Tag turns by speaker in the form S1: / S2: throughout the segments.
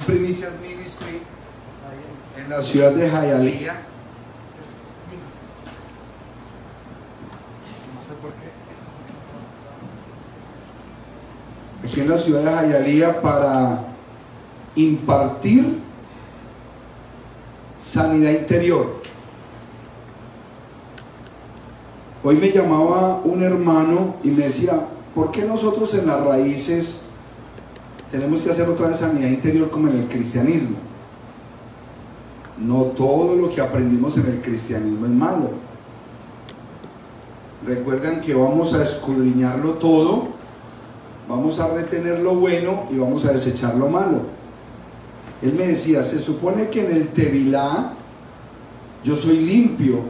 S1: Primicias Ministry en la ciudad de Hialeah. Aquí en la ciudad de Hialeah para impartir sanidad interior. Hoy me llamaba un hermano y me decía, ¿por qué nosotros en las raíces tenemos que hacer otra vez sanidad interior como en el cristianismo? No todo lo que aprendimos en el cristianismo es malo. Recuerden que vamos a escudriñarlo todo, vamos a retener lo bueno y vamos a desechar lo malo. Él me decía, se supone que en el Tevilá yo soy limpio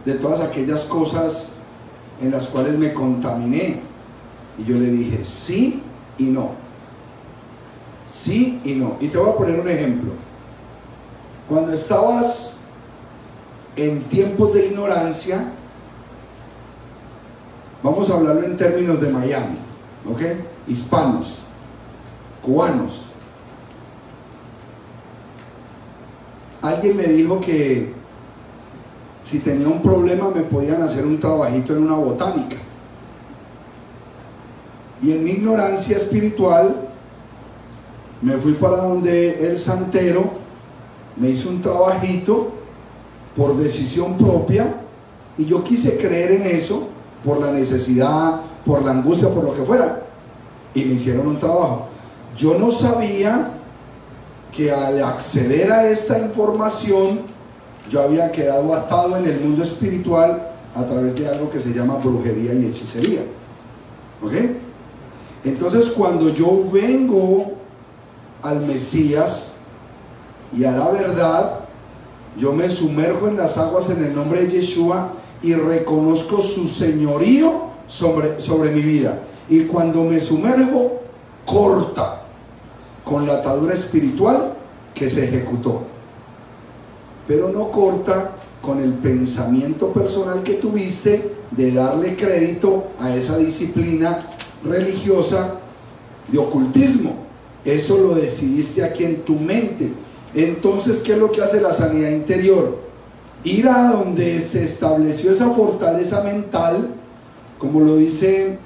S1: de todas aquellas cosas en las cuales me contaminé. Y yo le dije, sí y no. Sí y no. Y te voy a poner un ejemplo. Cuando estabas en tiempos de ignorancia, vamos a hablarlo en términos de Miami, ¿ok? Hispanos, cubanos. Alguien me dijo que si tenía un problema me podían hacer un trabajito en una botánica. Y en mi ignorancia espiritual me fui para donde el santero, me hizo un trabajito por decisión propia y yo quise creer en eso por la necesidad, por la angustia, por lo que fuera, y me hicieron un trabajo. Yo no sabía que al acceder a esta información yo había quedado atado en el mundo espiritual a través de algo que se llama brujería y hechicería, ¿ok? Entonces cuando yo vengo al Mesías y a la verdad, yo me sumerjo en las aguas en el nombre de Yeshua y reconozco su señorío sobre mi vida. Y cuando me sumerjo, corta con la atadura espiritual que se ejecutó, pero no corta con el pensamiento personal que tuviste de darle crédito a esa disciplina religiosa de ocultismo. Eso lo decidiste aquí en tu mente. Entonces, ¿qué es lo que hace la sanidad interior? Ir a donde se estableció esa fortaleza mental, como lo dice,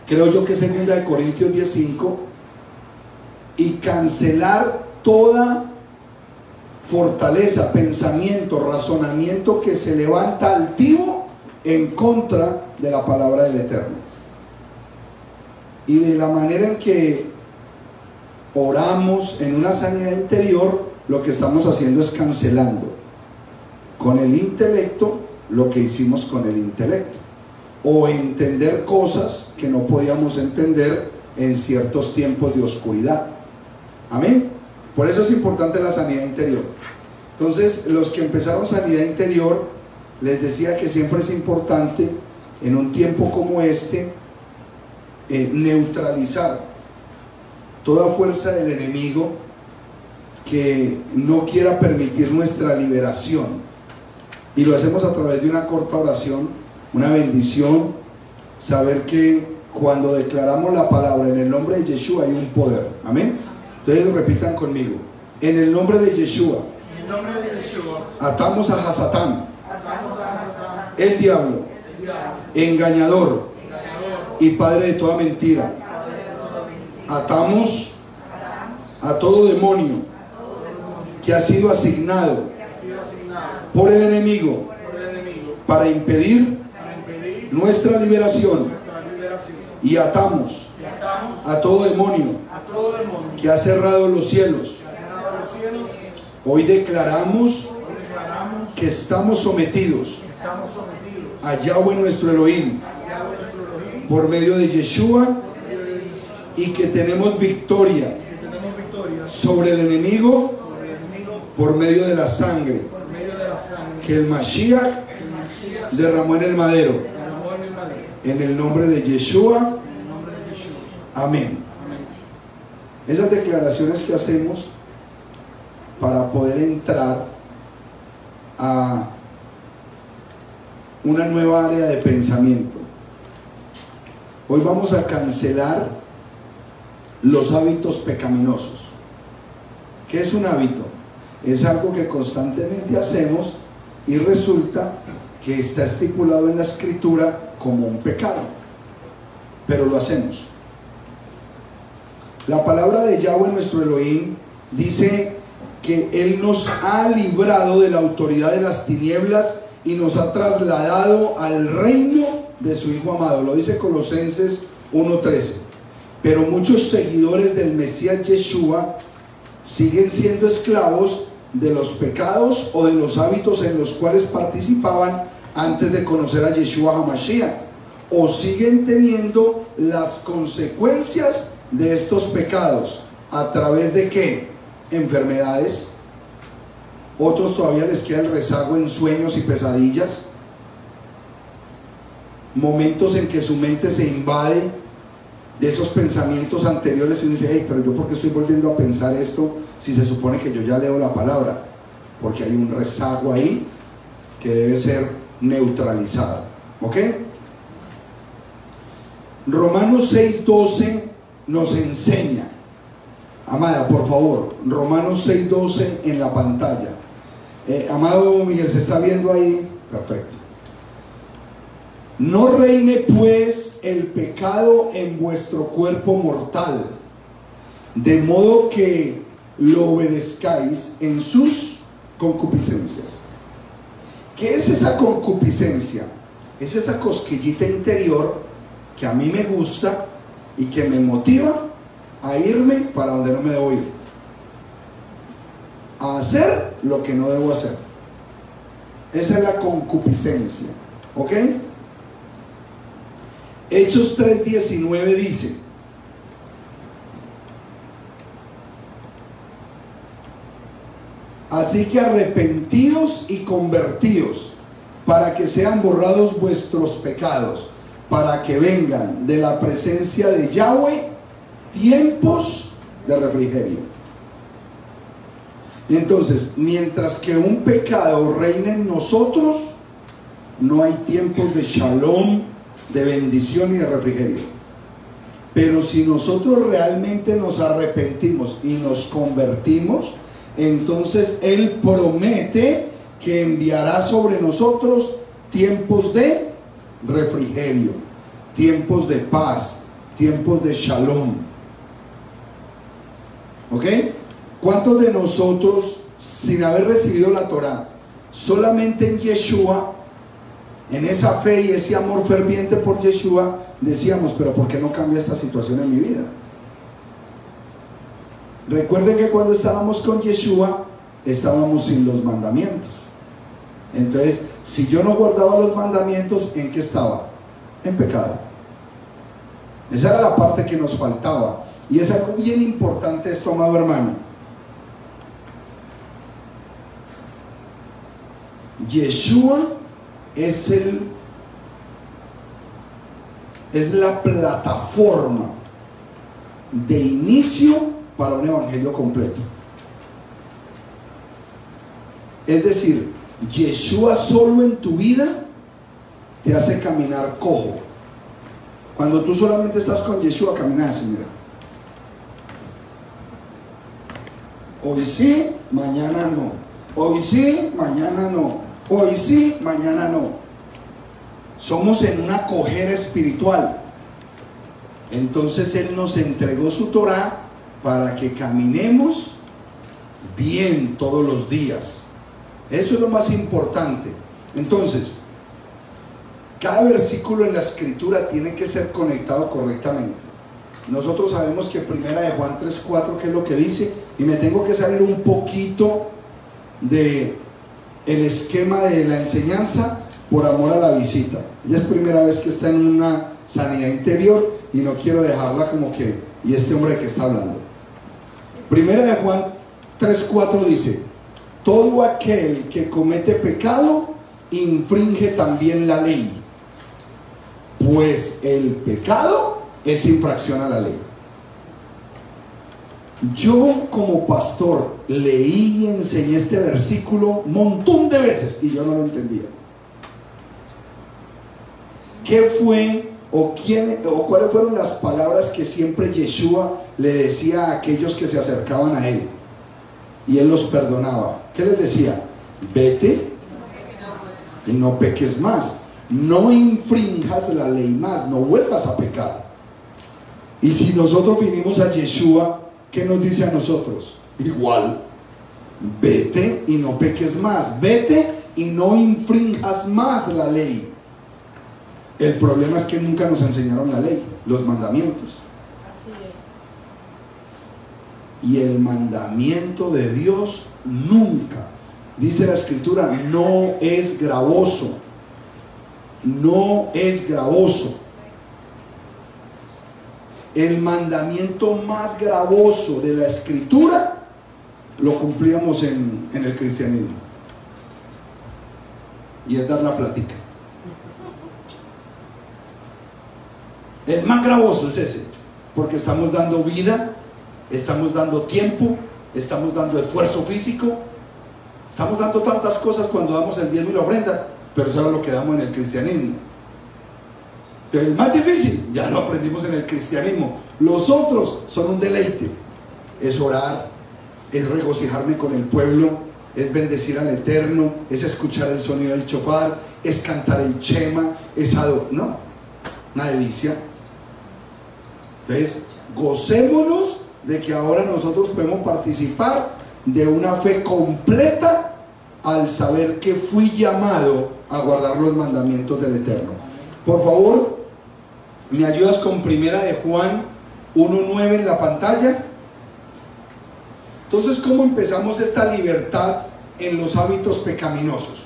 S1: creo yo que 2 Corintios 10:5, y cancelar toda fortaleza, pensamiento, razonamiento que se levanta altivo en contra de la palabra del Eterno. Y de la manera en que oramos en una sanidad interior, lo que estamos haciendo es cancelando con el intelecto lo que hicimos con el intelecto, o entender cosas que no podíamos entender en ciertos tiempos de oscuridad. Amén. Por eso es importante la sanidad interior. Entonces, los que empezaron sanidad interior, les decía que siempre es importante en un tiempo como este neutralizar toda fuerza del enemigo que no quiera permitir nuestra liberación. Y lo hacemos a través de una corta oración, una bendición, saber que cuando declaramos la palabra en el nombre de Yeshua hay un poder. Amén. Entonces repitan conmigo. En el nombre de Yeshua, atamos a Hasatán, el diablo, engañador y padre de toda mentira. Atamos a todo demonio que ha sido asignado por el enemigo para impedir nuestra liberación, y atamos a todo demonio que ha cerrado los cielos. Hoy declaramos que estamos sometidos a Yahweh nuestro Elohim por medio de Yeshua, y que tenemos victoria sobre el enemigo por medio de la sangre que el Mashiach derramó en el madero. En el nombre de Yeshua, amén. Esas declaraciones que hacemos para poder entrar a una nueva área de pensamiento. Hoy vamos a cancelar los hábitos pecaminosos. ¿Qué es un hábito? Es algo que constantemente hacemos y resulta que está estipulado en la escritura como un pecado, pero lo hacemos. La palabra de Yahweh, nuestro Elohim, dice que Él nos ha librado de la autoridad de las tinieblas y nos ha trasladado al reino de su Hijo amado. Lo dice Colosenses 1:13. Pero muchos seguidores del Mesías Yeshua siguen siendo esclavos de los pecados o de los hábitos en los cuales participaban antes de conocer a Yeshua HaMashiach, o siguen teniendo las consecuencias de estos pecados. ¿A través de qué? Enfermedades. Otros todavía les queda el rezago en sueños y pesadillas, momentos en que su mente se invade de esos pensamientos anteriores y uno dice, hey, pero yo ¿por qué estoy volviendo a pensar esto si se supone que yo ya leo la palabra? Porque hay un rezago ahí que debe ser neutralizado. ¿Ok? Romanos 6:12 nos enseña, amada, por favor, Romanos 6:12 en la pantalla. Amado Miguel, ¿se está viendo ahí? Perfecto. No reine pues el pecado en vuestro cuerpo mortal, de modo que lo obedezcáis en sus concupiscencias. ¿Qué es esa concupiscencia? Es esa cosquillita interior que a mí me gusta y que me motiva a irme para donde no me debo ir, a hacer lo que no debo hacer. Esa es la concupiscencia. ¿Ok? Hechos 3:19 dice: así que arrepentidos y convertidos, para que sean borrados vuestros pecados, para que vengan de la presencia de Yahweh tiempos de refrigerio. Entonces, mientras que un pecado reine en nosotros, no hay tiempos de shalom, de bendición y de refrigerio. Pero si nosotros realmente nos arrepentimos y nos convertimos, entonces Él promete que enviará sobre nosotros tiempos de refrigerio, tiempos de paz, tiempos de shalom. ¿Ok? ¿Cuántos de nosotros, sin haber recibido la Torah, solamente en Yeshua, en esa fe y ese amor ferviente por Yeshua, decíamos, pero ¿por qué no cambia esta situación en mi vida? Recuerden que cuando estábamos con Yeshua, estábamos sin los mandamientos. Entonces, si yo no guardaba los mandamientos, ¿en qué estaba? En pecado. Esa era la parte que nos faltaba. Y es algo bien importante esto, amado hermano. Yeshua es la plataforma de inicio para un evangelio completo. Es decir, Yeshua solo en tu vida te hace caminar cojo. Cuando tú solamente estás con Yeshua, caminas así, mira. Hoy sí, mañana no. Hoy sí, mañana no. Hoy sí, mañana no. Somos en una cojera espiritual. Entonces Él nos entregó su Torah para que caminemos bien todos los días. Eso es lo más importante. Entonces, cada versículo en la escritura tiene que ser conectado correctamente. Nosotros sabemos que primera de Juan 3:4, ¿qué es lo que dice? Y me tengo que salir un poquito de el esquema de la enseñanza por amor a la visita. Ella es primera vez que está en una sanidad interior y no quiero dejarla como que, ¿y este hombre que está hablando? Primera de Juan 3:4 dice: todo aquel que comete pecado infringe también la ley, pues el pecado es infracción a la ley. Yo como pastor leí y enseñé este versículo un montón de veces y yo no lo entendía. ¿Qué fue o cuáles fueron las palabras que siempre Yeshua le decía a aquellos que se acercaban a él? y Él los perdonaba. ¿Qué les decía? Vete y no peques más. No infrinjas la ley más, no vuelvas a pecar. Y si nosotros vinimos a Yeshua, ¿qué nos dice a nosotros? Igual, vete y no peques más, vete y no infrinjas más la ley. El problema es que nunca nos enseñaron la ley, los mandamientos. Y el mandamiento de Dios nunca, dice la Escritura, no es gravoso. No es gravoso. El mandamiento más gravoso de la Escritura lo cumplíamos en el cristianismo, y es dar la plática. El más gravoso es ese, porque estamos dando vida, estamos dando tiempo, estamos dando esfuerzo físico, estamos dando tantas cosas cuando damos el diezmo y la ofrenda, pero eso es lo que damos en el cristianismo. Pero el más difícil ya lo aprendimos en el cristianismo. Los otros son un deleite. Es orar, es regocijarme con el pueblo, es bendecir al Eterno, es escuchar el sonido del shofar, es cantar el Shema, es adorar. No, una delicia. Entonces, gocémonos de que ahora nosotros podemos participar de una fe completa al saber que fui llamado a guardar los mandamientos del Eterno. Por favor, ¿me ayudas con Primera de Juan 1:9 en la pantalla? Entonces, ¿cómo empezamos esta libertad en los hábitos pecaminosos?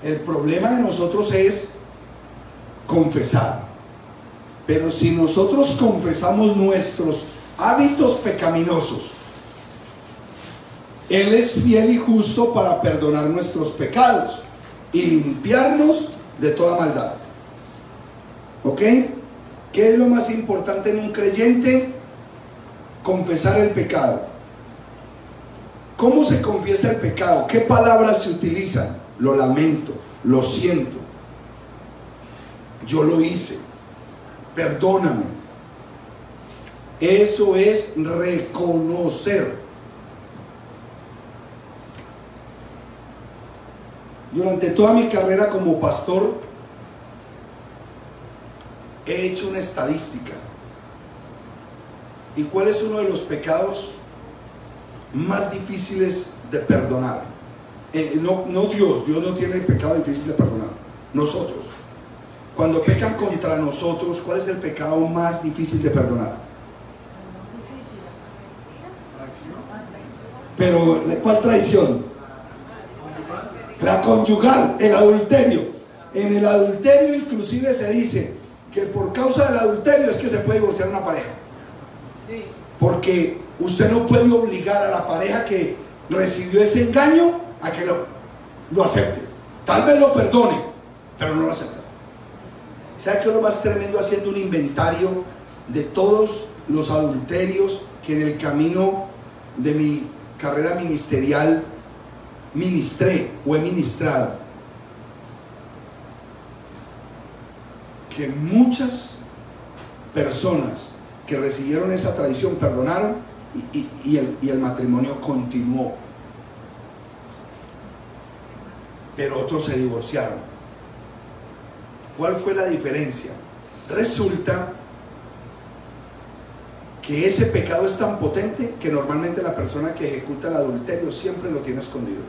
S1: El problema de nosotros es confesar. Pero si nosotros confesamos nuestros hábitos pecaminosos, Él es fiel y justo para perdonar nuestros pecados y limpiarnos de toda maldad. ¿Ok? ¿Qué es lo más importante en un creyente? Confesar el pecado. ¿Cómo se confiesa el pecado? ¿Qué palabras se utilizan? Lo lamento, lo siento, yo lo hice, perdóname. Eso es reconocer. Durante toda mi carrera como pastor he hecho una estadística. ¿Y cuál es uno de los pecados más difíciles de perdonar? No Dios no tiene pecado difícil de perdonar. Nosotros. Cuando pecan contra nosotros, ¿cuál es el pecado más difícil de perdonar? Pero, ¿cuál traición? La conyugal, el adulterio. En el adulterio inclusive se dice que por causa del adulterio es que se puede divorciar una pareja. Porque usted no puede obligar a la pareja que recibió ese engaño a que lo acepte. Tal vez lo perdone, pero no lo acepta. ¿Sabe qué es lo más tremendo? Haciendo un inventario de todos los adulterios que en el camino de mi carrera ministerial ministré o he ministrado, que muchas personas que recibieron esa traición perdonaron y el matrimonio continuó, pero otros se divorciaron. ¿Cuál fue la diferencia? Resulta que ese pecado es tan potente que normalmente la persona que ejecuta el adulterio siempre lo tiene escondido.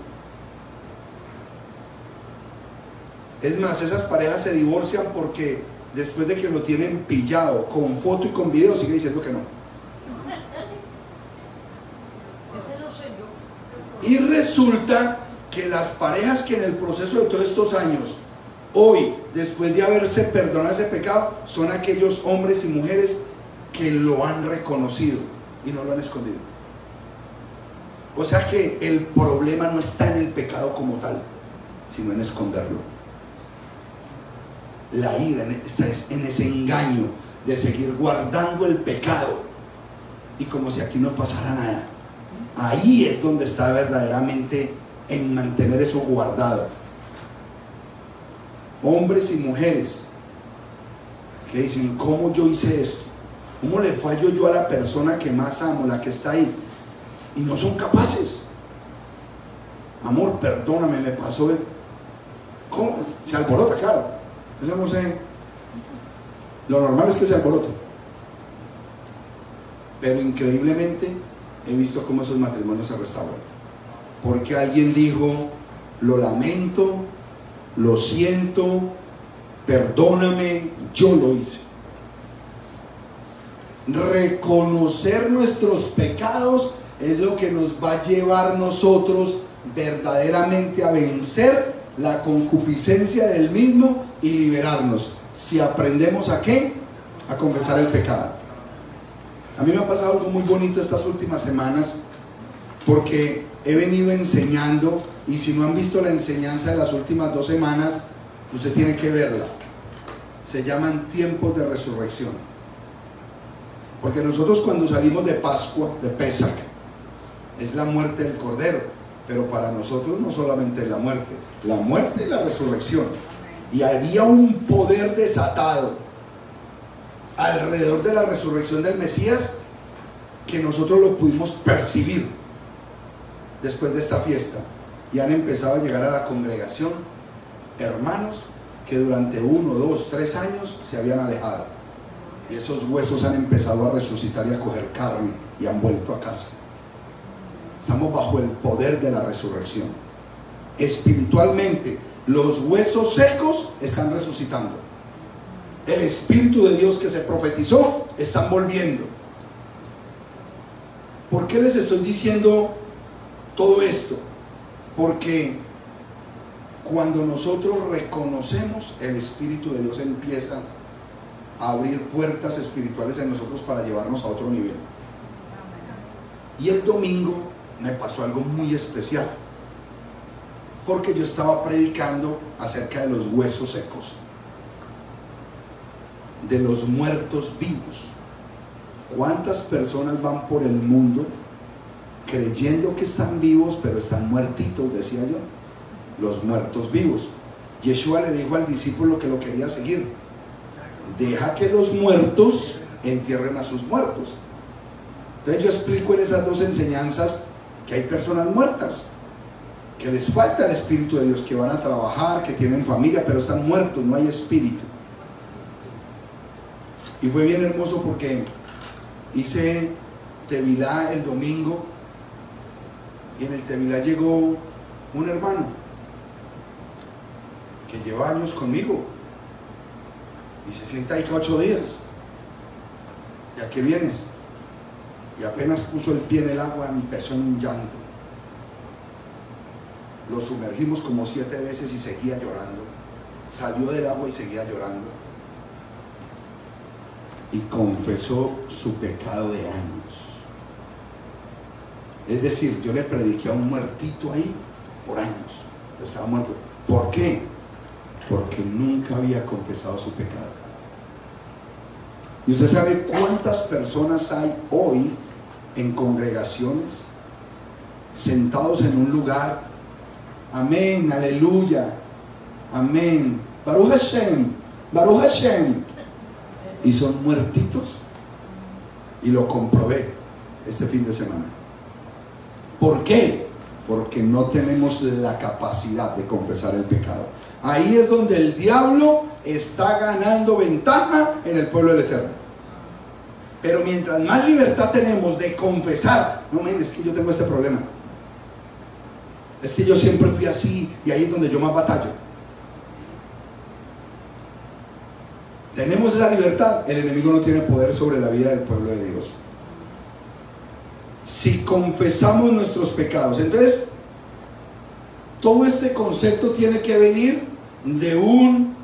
S1: Es más, esas parejas se divorcian porque después de que lo tienen pillado con foto y con video sigue diciendo que no. Y resulta que las parejas que en el proceso de todos estos años, hoy, después de haberse perdonado ese pecado, son aquellos hombres y mujeres que lo han reconocido y no lo han escondido. O sea que el problema no está en el pecado como tal, sino en esconderlo. La ira está en ese engaño de seguir guardando el pecado y como si aquí no pasara nada. Ahí es donde está verdaderamente en mantener eso guardado. Hombres y mujeres que dicen: ¿cómo yo hice esto? ¿Cómo le fallo yo a la persona que más amo, la que está ahí? Y no son capaces. amor, perdóname, me pasó. ¿Cómo? Se alborota, claro. Yo no sé. Lo normal es que se alborote. Pero increíblemente he visto cómo esos matrimonios se restauran. Porque alguien dijo, lo lamento, lo siento, perdóname, yo lo hice. Reconocer nuestros pecados es lo que nos va a llevar nosotros verdaderamente a vencer la concupiscencia del mismo y liberarnos. Si aprendemos ¿a qué? A confesar el pecado. A mí me ha pasado algo muy bonito estas últimas semanas, porque he venido enseñando, y si no han visto la enseñanza de las últimas 2 semanas, usted tiene que verla. Se llaman tiempos de resurrección. Porque nosotros cuando salimos de Pascua, de Pesach, es la muerte del Cordero, pero para nosotros no solamente es la muerte y la resurrección. Y había un poder desatado alrededor de la resurrección del Mesías que nosotros lo pudimos percibir después de esta fiesta, y han empezado a llegar a la congregación hermanos que durante 1, 2, 3 años se habían alejado, y esos huesos han empezado a resucitar y a coger carne y han vuelto a casa. Estamos bajo el poder de la resurrección. Espiritualmente, los huesos secos están resucitando. El Espíritu de Dios que se profetizó están volviendo. ¿Por qué les estoy diciendo todo esto? Porque cuando nosotros reconocemos, el Espíritu de Dios empieza a abrir puertas espirituales en nosotros para llevarnos a otro nivel. Y el domingo me pasó algo muy especial, porque yo estaba predicando acerca de los huesos secos, de los muertos vivos. ¿Cuántas personas van por el mundo creyendo que están vivos, pero están muertitos? Decía yo, los muertos vivos. Yeshua le dijo al discípulo que lo quería seguir: deja que los muertos entierren a sus muertos. Entonces yo explico en esas 2 enseñanzas que hay personas muertas, que les falta el Espíritu de Dios, que van a trabajar, que tienen familia, pero están muertos, no hay espíritu. Y fue bien hermoso porque hice Tevilá el domingo, y en el Tevilá llegó un hermano que lleva años conmigo y se sienta ahí cada 8 días. ¿Y a qué vienes? Y apenas puso el pie en el agua, empezó en un llanto. Lo sumergimos como 7 veces y seguía llorando. Salió del agua y seguía llorando. Y confesó su pecado de años. Es decir, yo le prediqué a un muertito ahí por años. Estaba muerto. ¿Por qué? Porque nunca había confesado su pecado. ¿Y usted sabe cuántas personas hay hoy en congregaciones, sentados en un lugar? Amén, aleluya, amén, Baruch Hashem, Baruch Hashem, y son muertitos. Y lo comprobé este fin de semana. ¿Por qué? Porque no tenemos la capacidad de confesar el pecado. Ahí es donde el diablo está ganando ventaja en el pueblo del Eterno. Pero mientras más libertad tenemos de confesar, no, men, es que yo tengo este problema, es que yo siempre fui así, y ahí es donde yo más batallo. Tenemos esa libertad, el enemigo no tiene poder sobre la vida del pueblo de Dios. Si confesamos nuestros pecados, entonces todo este concepto tiene que venir de un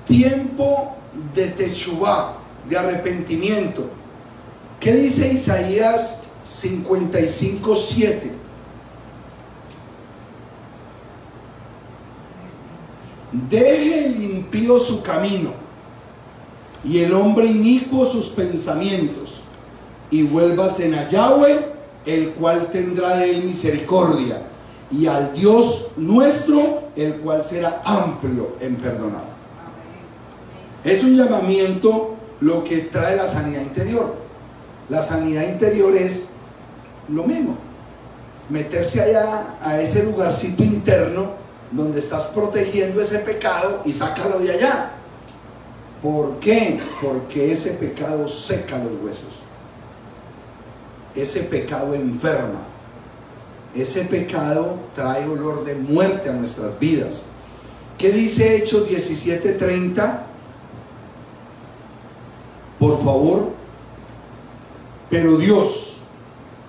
S1: tiempo de techuvá, de arrepentimiento. ¿Qué dice Isaías 55:7? Deje el impío su camino y el hombre inicuo sus pensamientos, y vuélvase a Yahweh, el cual tendrá de él misericordia, y al Dios nuestro, el cual será amplio en perdonar. Es un llamamiento lo que trae la sanidad interior. La sanidad interior es lo mismo. meterse allá a ese lugarcito interno donde estás protegiendo ese pecado y sácalo de allá. ¿Por qué? Porque ese pecado seca los huesos. Ese pecado enferma. Ese pecado trae olor de muerte a nuestras vidas. ¿Qué dice Hechos 17:30? Por favor. Pero Dios,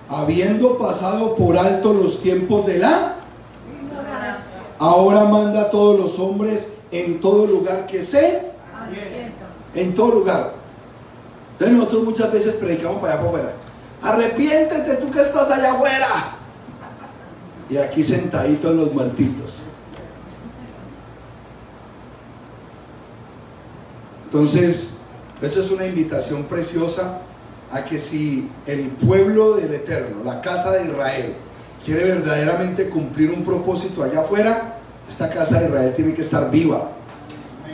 S1: habiendo pasado por alto los tiempos de la ignorancia, ahora manda a todos los hombres en todo lugar que se en todo lugar. Entonces nosotros muchas veces predicamos para allá para afuera. Arrepiéntete tú que estás allá afuera. Y aquí sentaditos los muertitos. Entonces, esto es una invitación preciosa a que si el pueblo del Eterno, la casa de Israel, quiere verdaderamente cumplir un propósito allá afuera, esta casa de Israel tiene que estar viva,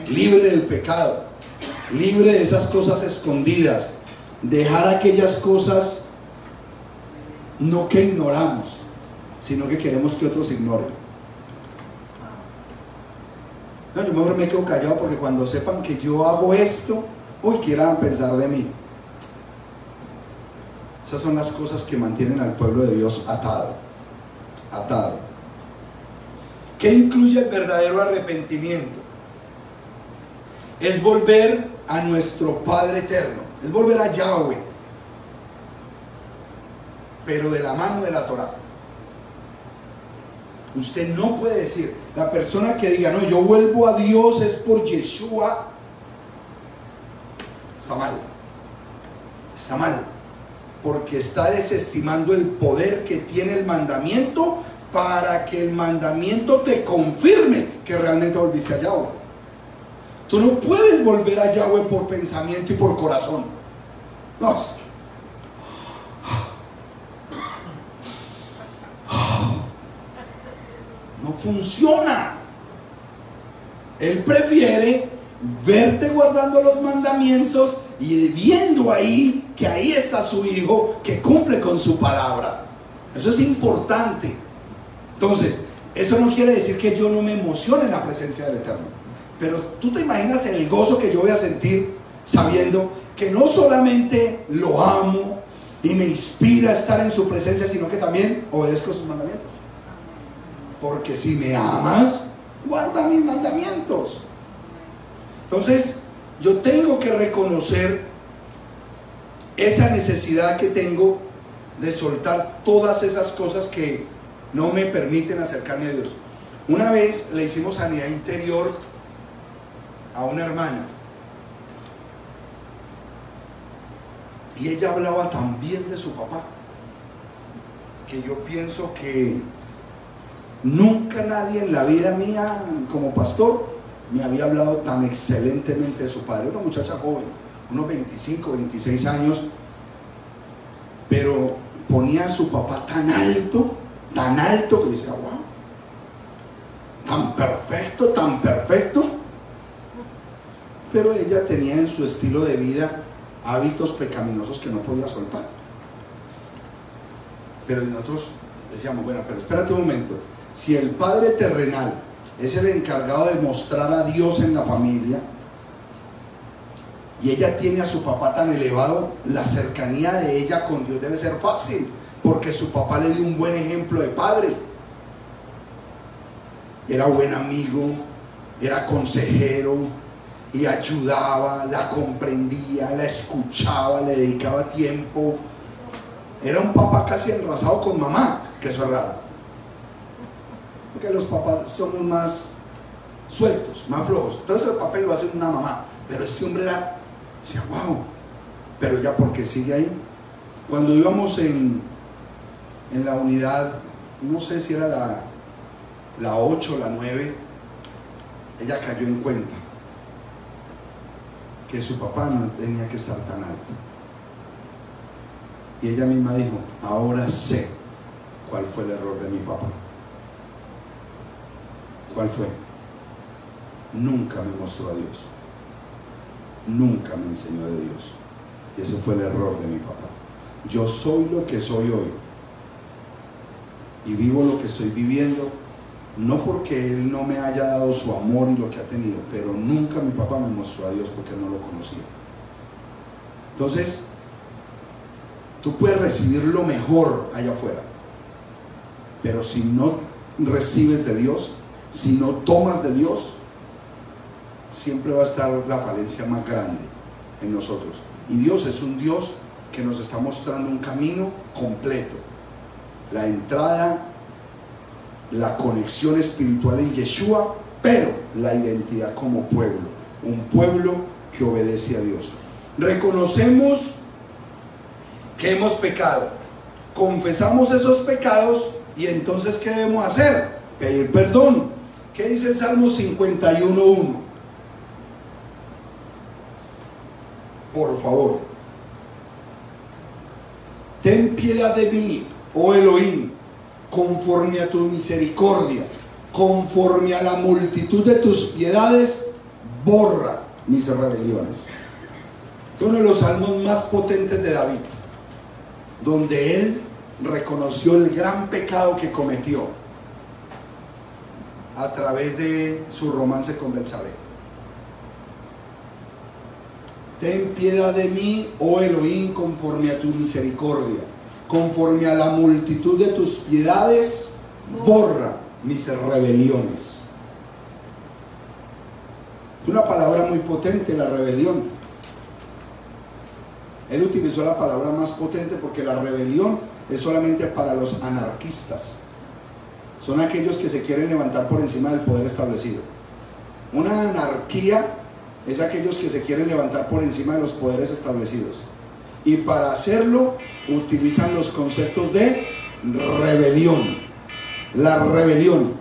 S1: libre del pecado, libre de esas cosas escondidas, dejar aquellas cosas no que ignoramos, sino que queremos que otros ignoren. No, yo mejor me quedo callado porque cuando sepan que yo hago esto, uy, quieran pensar de mí. Esas son las cosas que mantienen al pueblo de Dios atado. Atado. ¿Qué incluye el verdadero arrepentimiento? Es volver a nuestro Padre eterno, es volver a Yahweh, pero de la mano de la Torá. Usted no puede decir, la persona que diga, no, yo vuelvo a Dios es por Yeshua, está mal. Está mal, porque está desestimando el poder que tiene el mandamiento para que el mandamiento te confirme que realmente volviste a Yahweh. Tú no puedes volver a Yahweh por pensamiento y por corazón. No, no funciona. Él prefiere verte guardando los mandamientos y viendo ahí que ahí está su hijo que cumple con su palabra. Eso es importante. Entonces, eso no quiere decir que yo no me emocione en la presencia del Eterno, pero tú te imaginas el gozo que yo voy a sentir sabiendo que no solamente lo amo y me inspira a estar en su presencia, sino que también obedezco sus mandamientos. Porque si me amas, guarda mis mandamientos. Entonces, yo tengo que reconocer esa necesidad que tengo de soltar todas esas cosas que no me permiten acercarme a Dios. Una vez le hicimos sanidad interior a una hermana y ella hablaba tan bien de su papá que yo pienso que nunca nadie en la vida mía como pastor me había hablado tan excelentemente de su padre. Una muchacha joven, unos 25, 26 años, pero ponía a su papá tan alto que yo decía, wow, tan perfecto. Pero ella tenía en su estilo de vida hábitos pecaminosos que no podía soltar. Pero nosotros decíamos, bueno, pero espérate un momento. Si el Padre terrenal es el encargado de mostrar a Dios en la familia y ella tiene a su papá tan elevado, la cercanía de ella con Dios debe ser fácil, porque su papá le dio un buen ejemplo de padre. Era buen amigo, era consejero, le ayudaba, la comprendía, la escuchaba, le dedicaba tiempo. Era un papá casi enrasado con mamá, que eso es raro, porque los papás somos más sueltos, más flojos. Entonces el papel lo hace una mamá, pero este hombre era, decía, wow, pero ya porque sigue ahí. Cuando íbamos en la unidad, no sé si era la 8 o la 9, ella cayó en cuenta que su papá no tenía que estar tan alto. Y ella misma dijo, ahora sé cuál fue el error de mi papá. ¿Cuál fue? Nunca me mostró a Dios. Nunca me enseñó de Dios. Y ese fue el error de mi papá. Yo soy lo que soy hoy y vivo lo que estoy viviendo, no porque Él no me haya dado su amor y lo que ha tenido, pero nunca mi papá me mostró a Dios porque no lo conocía. Entonces, tú puedes recibir lo mejor allá afuera, pero si no recibes de Dios, si no tomas de Dios, siempre va a estar la falencia más grande en nosotros. Y Dios es un Dios que nos está mostrando un camino completo. La entrada, la conexión espiritual en Yeshua, pero la identidad como pueblo. Un pueblo que obedece a Dios. Reconocemos que hemos pecado. Confesamos esos pecados y entonces ¿qué debemos hacer? Pedir perdón. ¿Qué dice el Salmo 51:1? Por favor. Ten piedad de mí, oh Elohim, conforme a tu misericordia, conforme a la multitud de tus piedades, borra mis rebeliones. Uno de los salmos más potentes de David, donde él reconoció el gran pecado que cometió a través de su romance con Betsabé. Ten piedad de mí, oh Elohim, conforme a tu misericordia, conforme a la multitud de tus piedades, borra mis rebeliones. Una palabra muy potente, la rebelión. Él utilizó la palabra más potente porque la rebelión es solamente para los anarquistas. Son aquellos que se quieren levantar por encima del poder establecido. Una anarquía es aquellos que se quieren levantar por encima de los poderes establecidos. Y para hacerlo utilizan los conceptos de rebelión. La rebelión,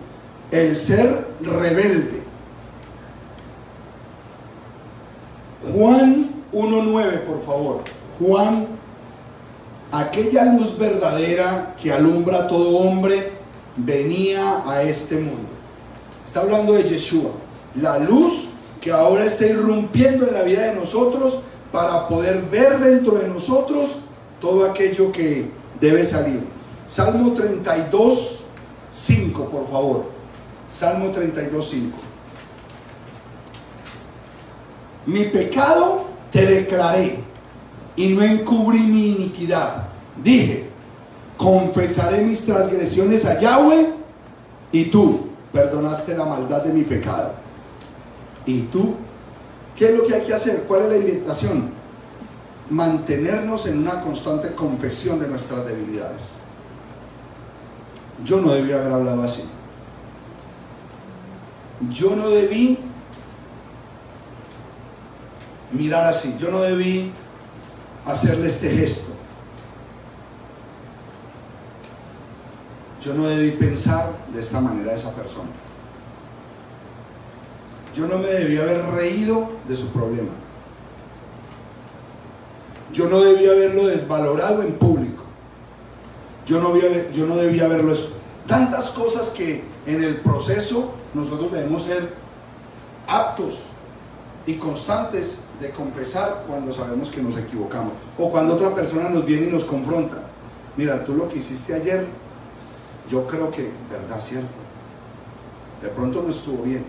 S1: el ser rebelde. Juan 1:9, por favor. Juan, aquella luz verdadera que alumbra a todo hombre, venía a este mundo. Está hablando de Yeshua, la luz que ahora está irrumpiendo en la vida de nosotros para poder ver dentro de nosotros todo aquello que debe salir. Salmo 32:5, por favor. Salmo 32:5. Mi pecado te declaré y no encubrí mi iniquidad. Dije, confesaré mis transgresiones a Yahweh y tú perdonaste la maldad de mi pecado. ¿Y tú? ¿Qué es lo que hay que hacer? ¿Cuál es la invitación? Mantenernos en una constante confesión de nuestras debilidades. Yo no debí haber hablado así. Yo no debí mirar así. Yo no debí hacerle este gesto. Yo no debí pensar de esta manera a esa persona. Yo no me debí haber reído de su problema. Yo no debí haberlo desvalorado en público. Yo no debí haberlo hecho. Tantas cosas que en el proceso nosotros debemos ser aptos y constantes de confesar cuando sabemos que nos equivocamos o cuando otra persona nos viene y nos confronta. Mira, tú lo que hiciste ayer, yo creo que, verdad, cierto, de pronto no estuvo bien.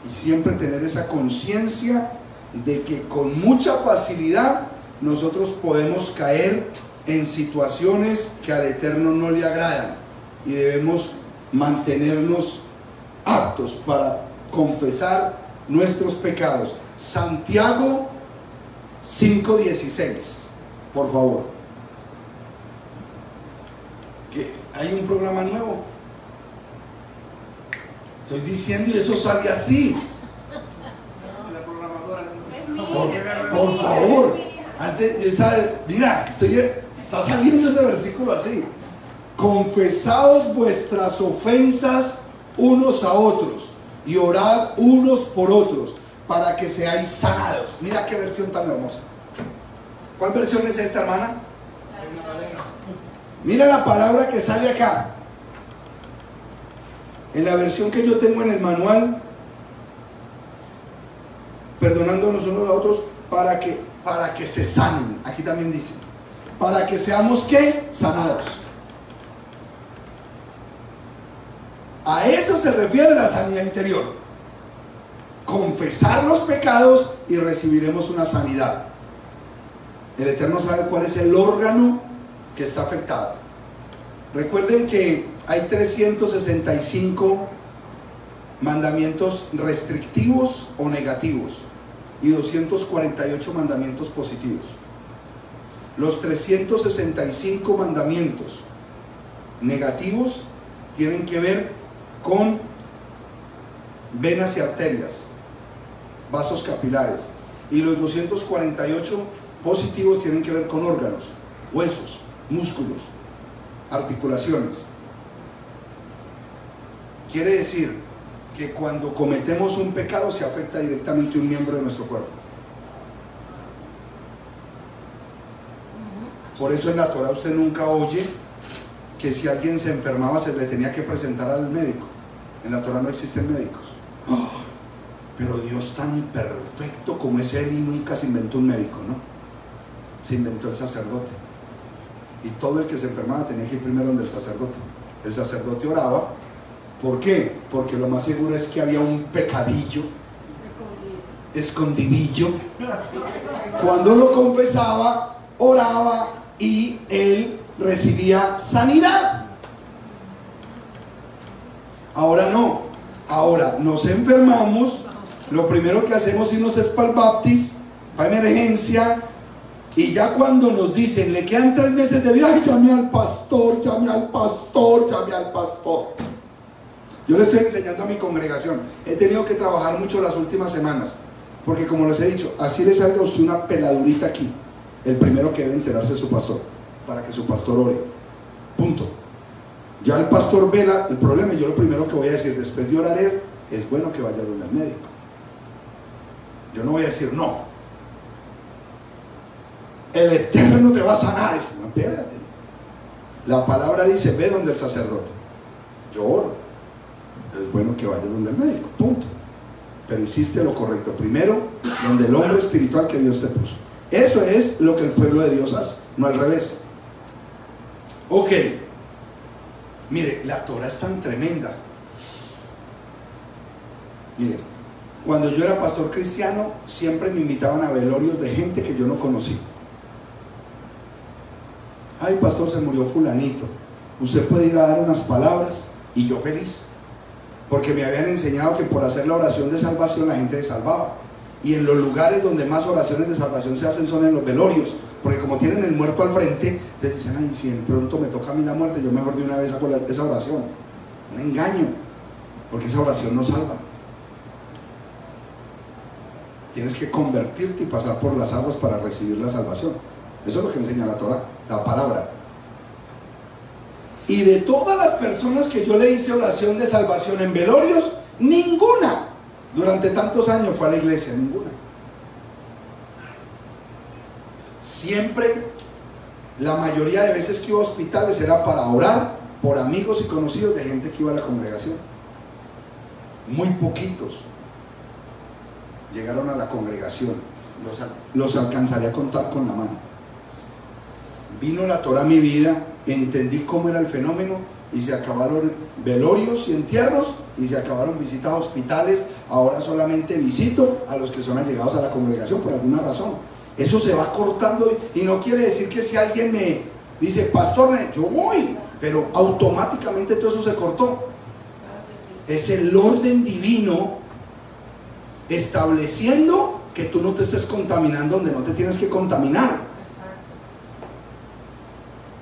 S1: Y siempre tener esa conciencia de que con mucha facilidad nosotros podemos caer en situaciones que al Eterno no le agradan y debemos mantenernos aptos para confesar nuestros pecados. Santiago 5:16, por favor. Que hay un programa nuevo. Estoy diciendo y eso sale así. Por favor. Antes, mira, está saliendo ese versículo así. Confesaos vuestras ofensas unos a otros y orad unos por otros para que seáis sanados. Mira qué versión tan hermosa. ¿Cuál versión es esta, hermana? Mira la palabra que sale acá. En la versión que yo tengo en el manual, perdonándonos unos a otros para que se sanen. Aquí también dice, para que seamos ¿qué? Sanados. A eso se refiere la sanidad interior. Confesar los pecados y recibiremos una sanidad. El Eterno sabe cuál es el órgano que está afectado. Recuerden que hay 365 mandamientos restrictivos o negativos y 248 mandamientos positivos. Los 365 mandamientos negativos tienen que ver con venas y arterias, vasos capilares, y los 248 positivos tienen que ver con órganos, huesos, músculos, articulaciones. Quiere decir que cuando cometemos un pecado se afecta directamente un miembro de nuestro cuerpo. Por eso en la Torah usted nunca oye que si alguien se enfermaba se le tenía que presentar al médico. En la Torah no existen médicos. Pero Dios tan perfecto como es Él, y nunca se inventó un médico, ¿no? Se inventó el sacerdote. Y todo el que se enfermaba tenía que ir primero donde el sacerdote. El sacerdote oraba. ¿Por qué? Porque lo más seguro es que había un pecadillo escondidillo. Cuando lo confesaba, oraba y él recibía sanidad. Ahora no. Ahora nos enfermamos, lo primero que hacemos es irnos para el baptis, para emergencia, y ya cuando nos dicen le quedan 3 meses de vida, ay, llame al pastor, llame al pastor, llame al pastor. Yo le estoy enseñando a mi congregación, he tenido que trabajar mucho las últimas semanas, porque como les he dicho, así le salga a usted una peladurita aquí, el primero que debe enterarse es su pastor, para que su pastor ore, punto. Ya el pastor vela el problema, y yo lo primero que voy a decir después de orar es bueno que vaya donde el médico. Yo no voy a decir no, el Eterno te va a sanar. No, espérate, la palabra dice ve donde el sacerdote. Yo oro, es bueno que vaya donde el médico, punto. Pero hiciste lo correcto, primero donde el hombre espiritual que Dios te puso. Eso es lo que el pueblo de Dios hace, no al revés. Ok. Mire, la Torah es tan tremenda. Mire, cuando yo era pastor cristiano, siempre me invitaban a velorios de gente que yo no conocí. Ay, pastor, se murió fulanito, usted puede ir a dar unas palabras, y yo feliz, porque me habían enseñado que por hacer la oración de salvación la gente se salvaba. Y en los lugares donde más oraciones de salvación se hacen son en los velorios, porque como tienen el muerto al frente, les dicen, ay, si de pronto me toca a mí la muerte, yo mejor de una vez hago esa oración. Un engaño, porque esa oración no salva. Tienes que convertirte y pasar por las aguas para recibir la salvación. Eso es lo que enseña la Torah, la palabra. Y de todas las personas que yo le hice oración de salvación en velorios, ninguna durante tantos años fue a la iglesia, ninguna. Siempre, la mayoría de veces que iba a hospitales era para orar por amigos y conocidos de gente que iba a la congregación. Muy poquitos llegaron a la congregación, los alcanzaré a contar con la mano. Vino la Torah a mi vida, entendí cómo era el fenómeno, y se acabaron velorios y entierros, y se acabaron visitas a hospitales. Ahora solamente visito a los que son allegados a la congregación por alguna razón. Eso se va cortando, y no quiere decir que si alguien me dice, pastor, yo voy, pero automáticamente todo eso se cortó. Es el orden divino estableciendo que tú no te estés contaminando donde no te tienes que contaminar.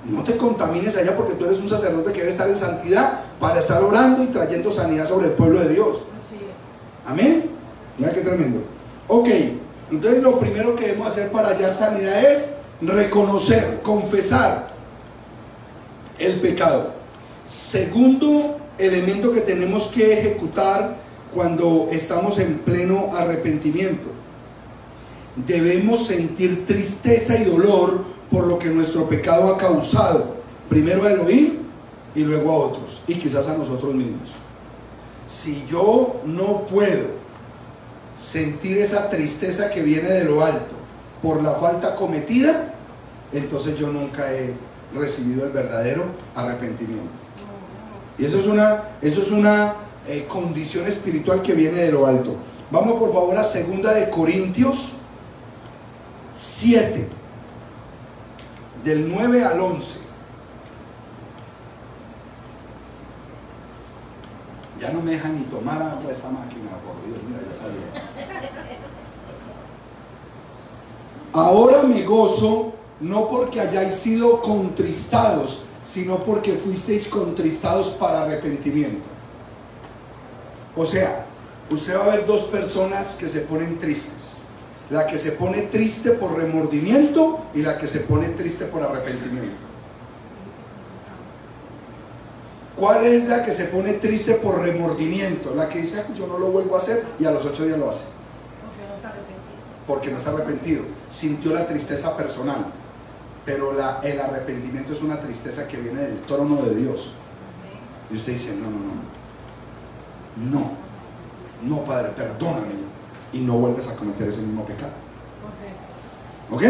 S1: No te contamines allá, porque tú eres un sacerdote que debe estar en santidad para estar orando y trayendo sanidad sobre el pueblo de Dios. Amén. Mira qué tremendo. Ok, entonces lo primero que debemos hacer para hallar sanidad es reconocer, confesar el pecado. Segundo elemento que tenemos que ejecutar cuando estamos en pleno arrepentimiento: debemos sentir tristeza y dolor por lo que nuestro pecado ha causado, primero a Elohim y luego a otros, y quizás a nosotros mismos. Si yo no puedo sentir esa tristeza que viene de lo alto por la falta cometida, entonces yo nunca he recibido el verdadero arrepentimiento. Y eso es una condición espiritual que viene de lo alto. Vamos por favor a 2 de Corintios 7, del 9 al 11. Ya no me deja ni tomar agua esa máquina, por Dios, mira, ya salió. Ahora me gozo, no porque hayáis sido contristados, sino porque fuisteis contristados para arrepentimiento. O sea, usted va a ver dos personas que se ponen tristes. La que se pone triste por remordimiento y la que se pone triste por arrepentimiento. ¿Cuál es la que se pone triste por remordimiento? La que dice, yo no lo vuelvo a hacer, y a los 8 días lo hace. Porque no está arrepentido. Sintió la tristeza personal. Pero el arrepentimiento es una tristeza que viene del trono de Dios. Y usted dice, no, Padre, perdóname. Y no vuelves a cometer ese mismo pecado. ¿Ok?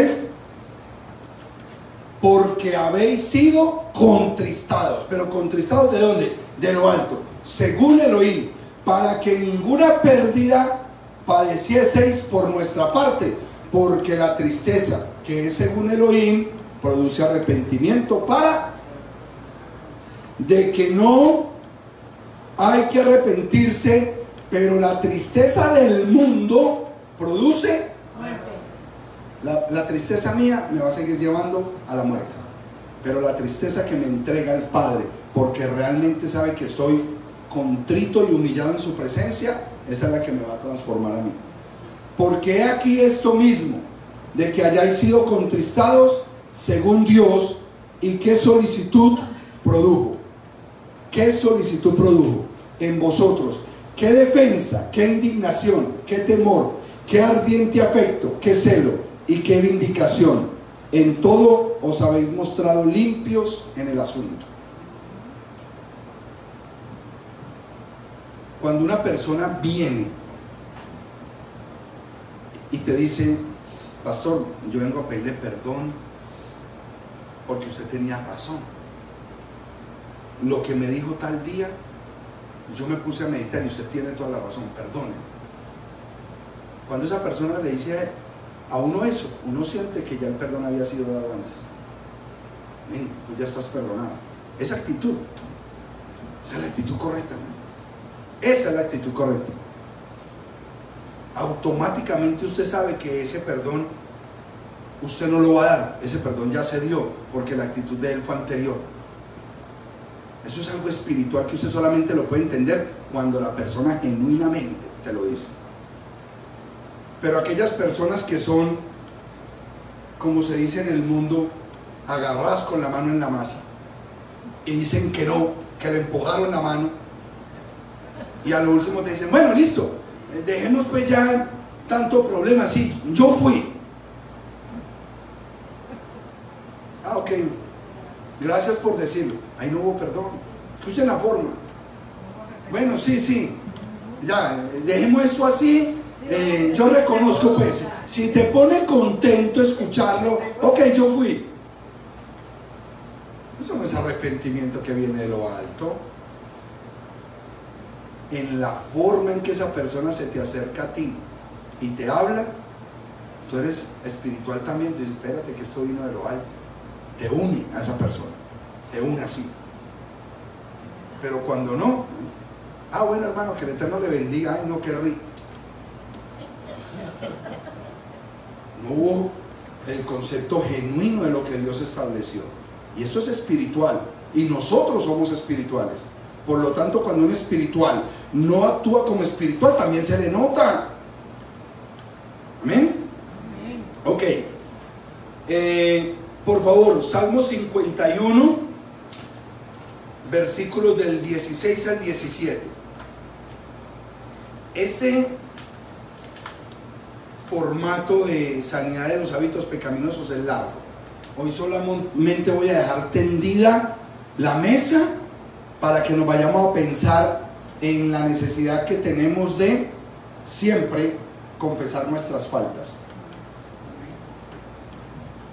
S1: Porque habéis sido contristados. ¿Pero contristados de dónde? De lo alto, según Elohim, para que ninguna pérdida padecieseis por nuestra parte, porque la tristeza que es según Elohim produce arrepentimiento de que no hay que arrepentirse, pero la tristeza del mundo produce muerte. La tristeza mía me va a seguir llevando a la muerte, pero la tristeza que me entrega el Padre, porque realmente sabe que estoy contrito y humillado en su presencia, esa es la que me va a transformar a mí. Porque he aquí esto mismo, de que hayáis sido contristados según Dios. ¿Y qué solicitud produjo? ¿Qué solicitud produjo en vosotros? ¿Qué defensa? ¿Qué indignación? ¿Qué temor? ¿Qué ardiente afecto? ¿Qué celo? ¿Y qué vindicación? En todo os habéis mostrado limpios en el asunto. Cuando una persona viene y te dice, pastor, yo vengo a pedirle perdón porque usted tenía razón. Lo que me dijo tal día, yo me puse a meditar y usted tiene toda la razón, perdone. Cuando esa persona le dice a uno eso, uno siente que ya el perdón había sido dado antes. Ven, tú ya estás perdonado. Esa actitud, esa es la actitud correcta, ¿no? Esa es la actitud correcta. Automáticamente usted sabe que ese perdón usted no lo va a dar, ese perdón ya se dio, porque la actitud de él fue anterior. Eso es algo espiritual que usted solamente lo puede entender cuando la persona genuinamente te lo dice. Pero aquellas personas que son, como se dice en el mundo, agarradas con la mano en la masa y dicen que no, que le empujaron la mano, y a lo último te dicen, bueno, listo, dejemos pues ya tanto problema. Sí, yo fui. Ah, ok, gracias por decirlo. Ahí no hubo perdón. Escuchen la forma. Bueno, sí, ya, dejemos esto así. Yo reconozco, pues, si te pone contento escucharlo, ok, yo fui. Eso no es arrepentimiento que viene de lo alto. En la forma en que esa persona se te acerca a ti y te habla, tú eres espiritual también. Tú dices, espérate, que esto vino de lo alto. Te une a esa persona, te une así. Pero cuando no, bueno, hermano, que el Eterno le bendiga. Ay, no, qué rico. No hubo el concepto genuino de lo que Dios estableció. Y esto es espiritual, y nosotros somos espirituales. Por lo tanto, cuando un espiritual no actúa como espiritual, también se le nota. ¿Amén? Ok. Por favor, Salmo 51, versículos del 16 al 17. Este formato de sanidad de los hábitos pecaminosos es largo. Hoy solamente voy a dejar tendida la mesa para que nos vayamos a pensar en la necesidad que tenemos de siempre confesar nuestras faltas.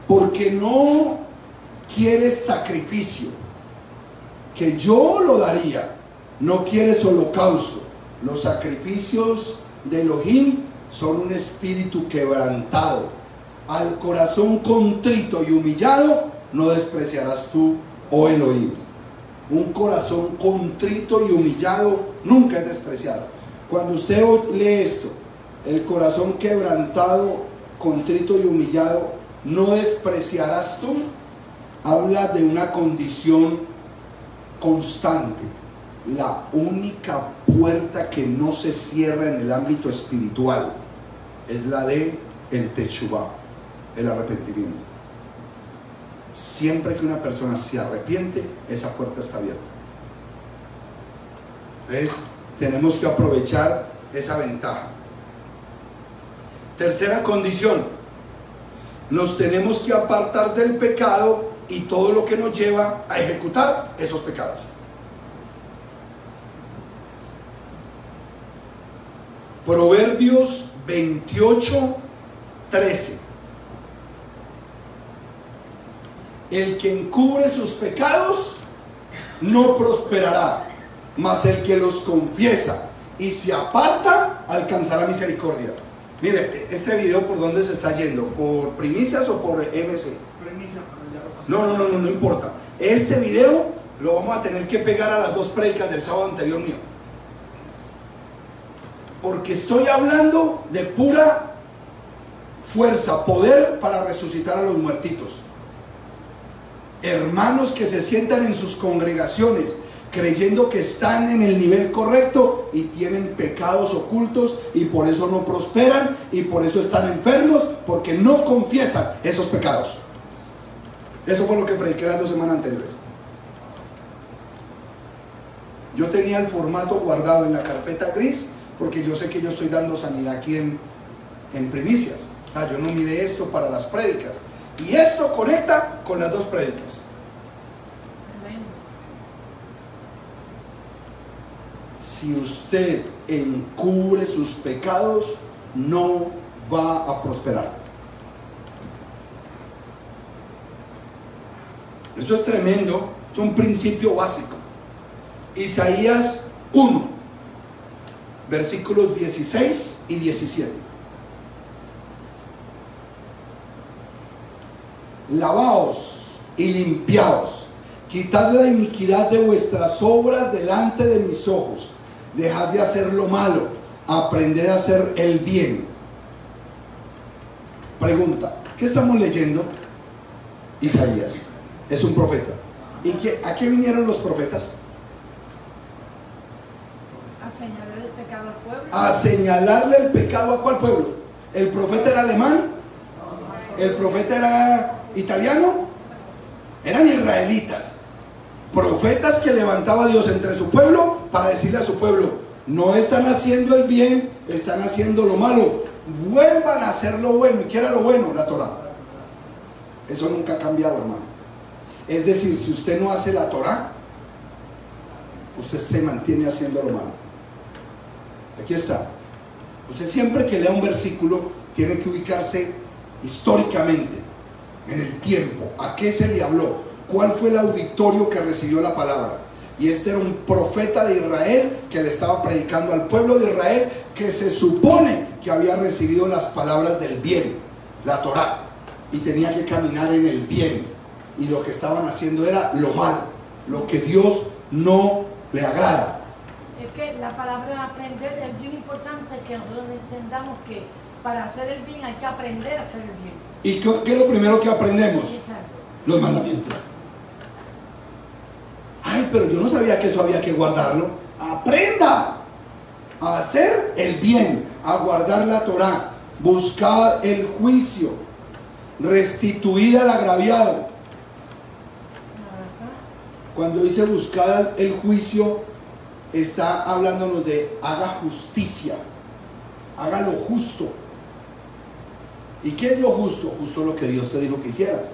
S1: Porque no quieres sacrificio que yo lo daría. No quieres holocausto. Los sacrificios de Elohim son un espíritu quebrantado. Al corazón contrito y humillado no despreciarás tú, oh Elohim. Un corazón contrito y humillado nunca es despreciado. Cuando usted lee esto, el corazón quebrantado, contrito y humillado, no despreciarás tú, habla de una condición constante. La única puerta que no se cierra en el ámbito espiritual es la de el techubá, el arrepentimiento. Siempre que una persona se arrepiente, esa puerta está abierta. ¿Ves? Tenemos que aprovechar esa ventaja. Tercera condición: nos tenemos que apartar del pecado y todo lo que nos lleva a ejecutar esos pecados. Proverbios 28:13. El que encubre sus pecados no prosperará, mas el que los confiesa y se aparta alcanzará misericordia. Mire, este video, ¿por dónde se está yendo? ¿Por Primicias o por MC?
S2: Primicias, pero ya lo pasé.
S1: No importa. Este video lo vamos a tener que pegar a las dos prédicas del sábado anterior mío, porque estoy hablando de pura fuerza, poder para resucitar a los muertitos. Hermanos que se sientan en sus congregaciones creyendo que están en el nivel correcto y tienen pecados ocultos y por eso no prosperan y por eso están enfermos, porque no confiesan esos pecados. Eso fue lo que prediqué las 2 semanas anteriores. Yo tenía el formato guardado en la carpeta gris porque yo sé que yo estoy dando sanidad aquí en Primicias. Yo no miré esto para las prédicas. Y esto conecta con las 2 prédicas. Si usted encubre sus pecados, no va a prosperar. Esto es tremendo, es un principio básico. Isaías 1, versículos 16 y 17. Lavaos y limpiaos, quitad la iniquidad de vuestras obras delante de mis ojos, dejad de hacer lo malo, aprended a hacer el bien. Pregunta, ¿qué estamos leyendo? Isaías es un profeta. ¿Y a qué vinieron los profetas?
S3: A señalar el pecado al pueblo.
S1: A señalarle el pecado ¿a cuál pueblo? ¿El profeta era alemán? ¿El profeta era italiano? Eran israelitas, profetas que levantaba Dios entre su pueblo para decirle a su pueblo: no están haciendo el bien, están haciendo lo malo, vuelvan a hacer lo bueno. ¿Y qué era lo bueno? La Torá. Eso nunca ha cambiado, hermano. Es decir, si usted no hace la Torá, usted se mantiene haciendo lo malo. Aquí está. Usted siempre que lea un versículo tiene que ubicarse históricamente en el tiempo. ¿A qué se le habló? ¿Cuál fue el auditorio que recibió la palabra? Y este era un profeta de Israel que le estaba predicando al pueblo de Israel, que se supone que había recibido las palabras del bien, la Torá, y tenía que caminar en el bien. Y lo que estaban haciendo era lo malo, lo que Dios no le agrada.
S3: Es que la palabra aprender es bien importante, que nosotros entendamos que para hacer el bien hay que aprender a hacer el bien.
S1: ¿Y qué es lo primero que aprendemos?
S3: Exacto.
S1: Los mandamientos. Ay, pero yo no sabía que eso había que guardarlo. Aprenda a hacer el bien, a guardar la Torá, buscar el juicio, restituir al agraviado. Cuando dice buscar el juicio, está hablándonos de haga justicia, haga lo justo. ¿Y qué es lo justo? Justo lo que Dios te dijo que hicieras.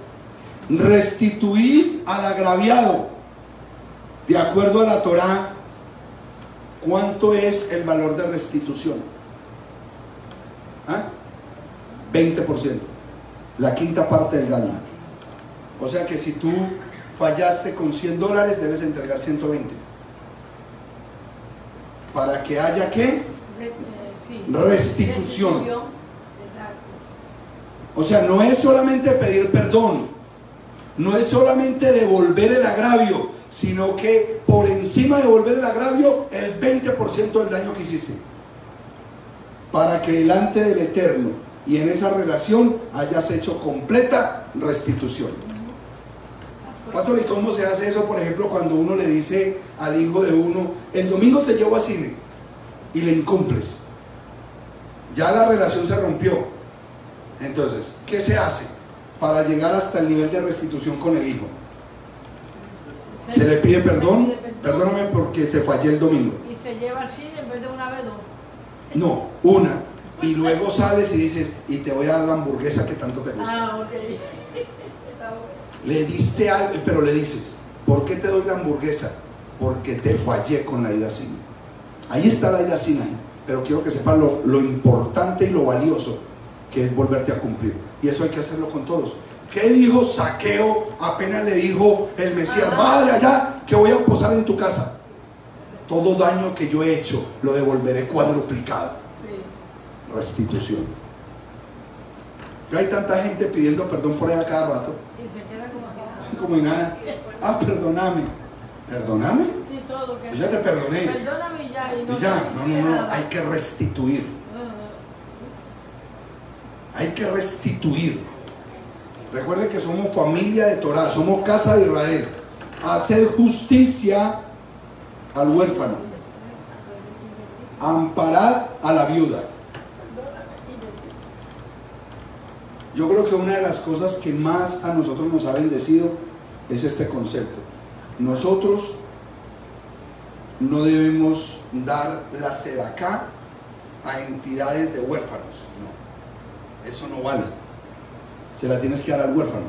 S1: Restituir al agraviado. De acuerdo a la Torá, ¿cuánto es el valor de restitución? 20%, la quinta parte del daño. O sea que si tú fallaste con $100, debes entregar 120. Para que haya ¿qué?
S3: Sí.
S1: Restitución.
S3: Exacto.
S1: O sea, no es solamente pedir perdón, no es solamente devolver el agravio, sino que por encima de devolver el agravio, el 20% del daño que hiciste. Para que delante del Eterno y en esa relación hayas hecho completa restitución. Pastor, ¿y cómo se hace eso? Por ejemplo, cuando uno le dice al hijo de uno, el domingo te llevo a cine, y le incumples. Ya la relación se rompió. Entonces, ¿qué se hace para llegar hasta el nivel de restitución con el hijo? Se le pide perdón. Perdóname porque te fallé el domingo.
S3: Y se lleva al cine en vez de una vez dos.
S1: No, una. Y luego sales y dices, y te voy a dar la hamburguesa que tanto te gusta.
S3: Ah, ok.
S1: Le diste algo, pero le dices, ¿por qué te doy la hamburguesa? Porque te fallé con la ida al cine. Ahí está la ida al cine, pero quiero que sepas lo importante y lo valioso que es volverte a cumplir. Y eso hay que hacerlo con todos. ¿Qué dijo Zaqueo apenas le dijo el Mesías? Va de allá que voy a posar en tu casa. Todo daño que yo he hecho lo devolveré cuadruplicado. Sí. Restitución. Yo hay tanta gente pidiendo perdón por allá cada rato.
S3: Y se queda
S1: como si nada. Ah, perdóname. ¿Perdóname?
S3: Sí, todo.
S1: Yo ya te perdoné.
S3: Perdóname y ya. Y
S1: ya. No. Hay que restituir. Hay que restituir. Recuerde que somos familia de Torah, somos casa de Israel. Hacer justicia al huérfano, amparar a la viuda. Yo creo que una de las cosas que más a nosotros nos ha bendecido es este concepto. Nosotros no debemos dar la sedacá a entidades de huérfanos, no, eso no vale. Se la tienes que dar al huérfano,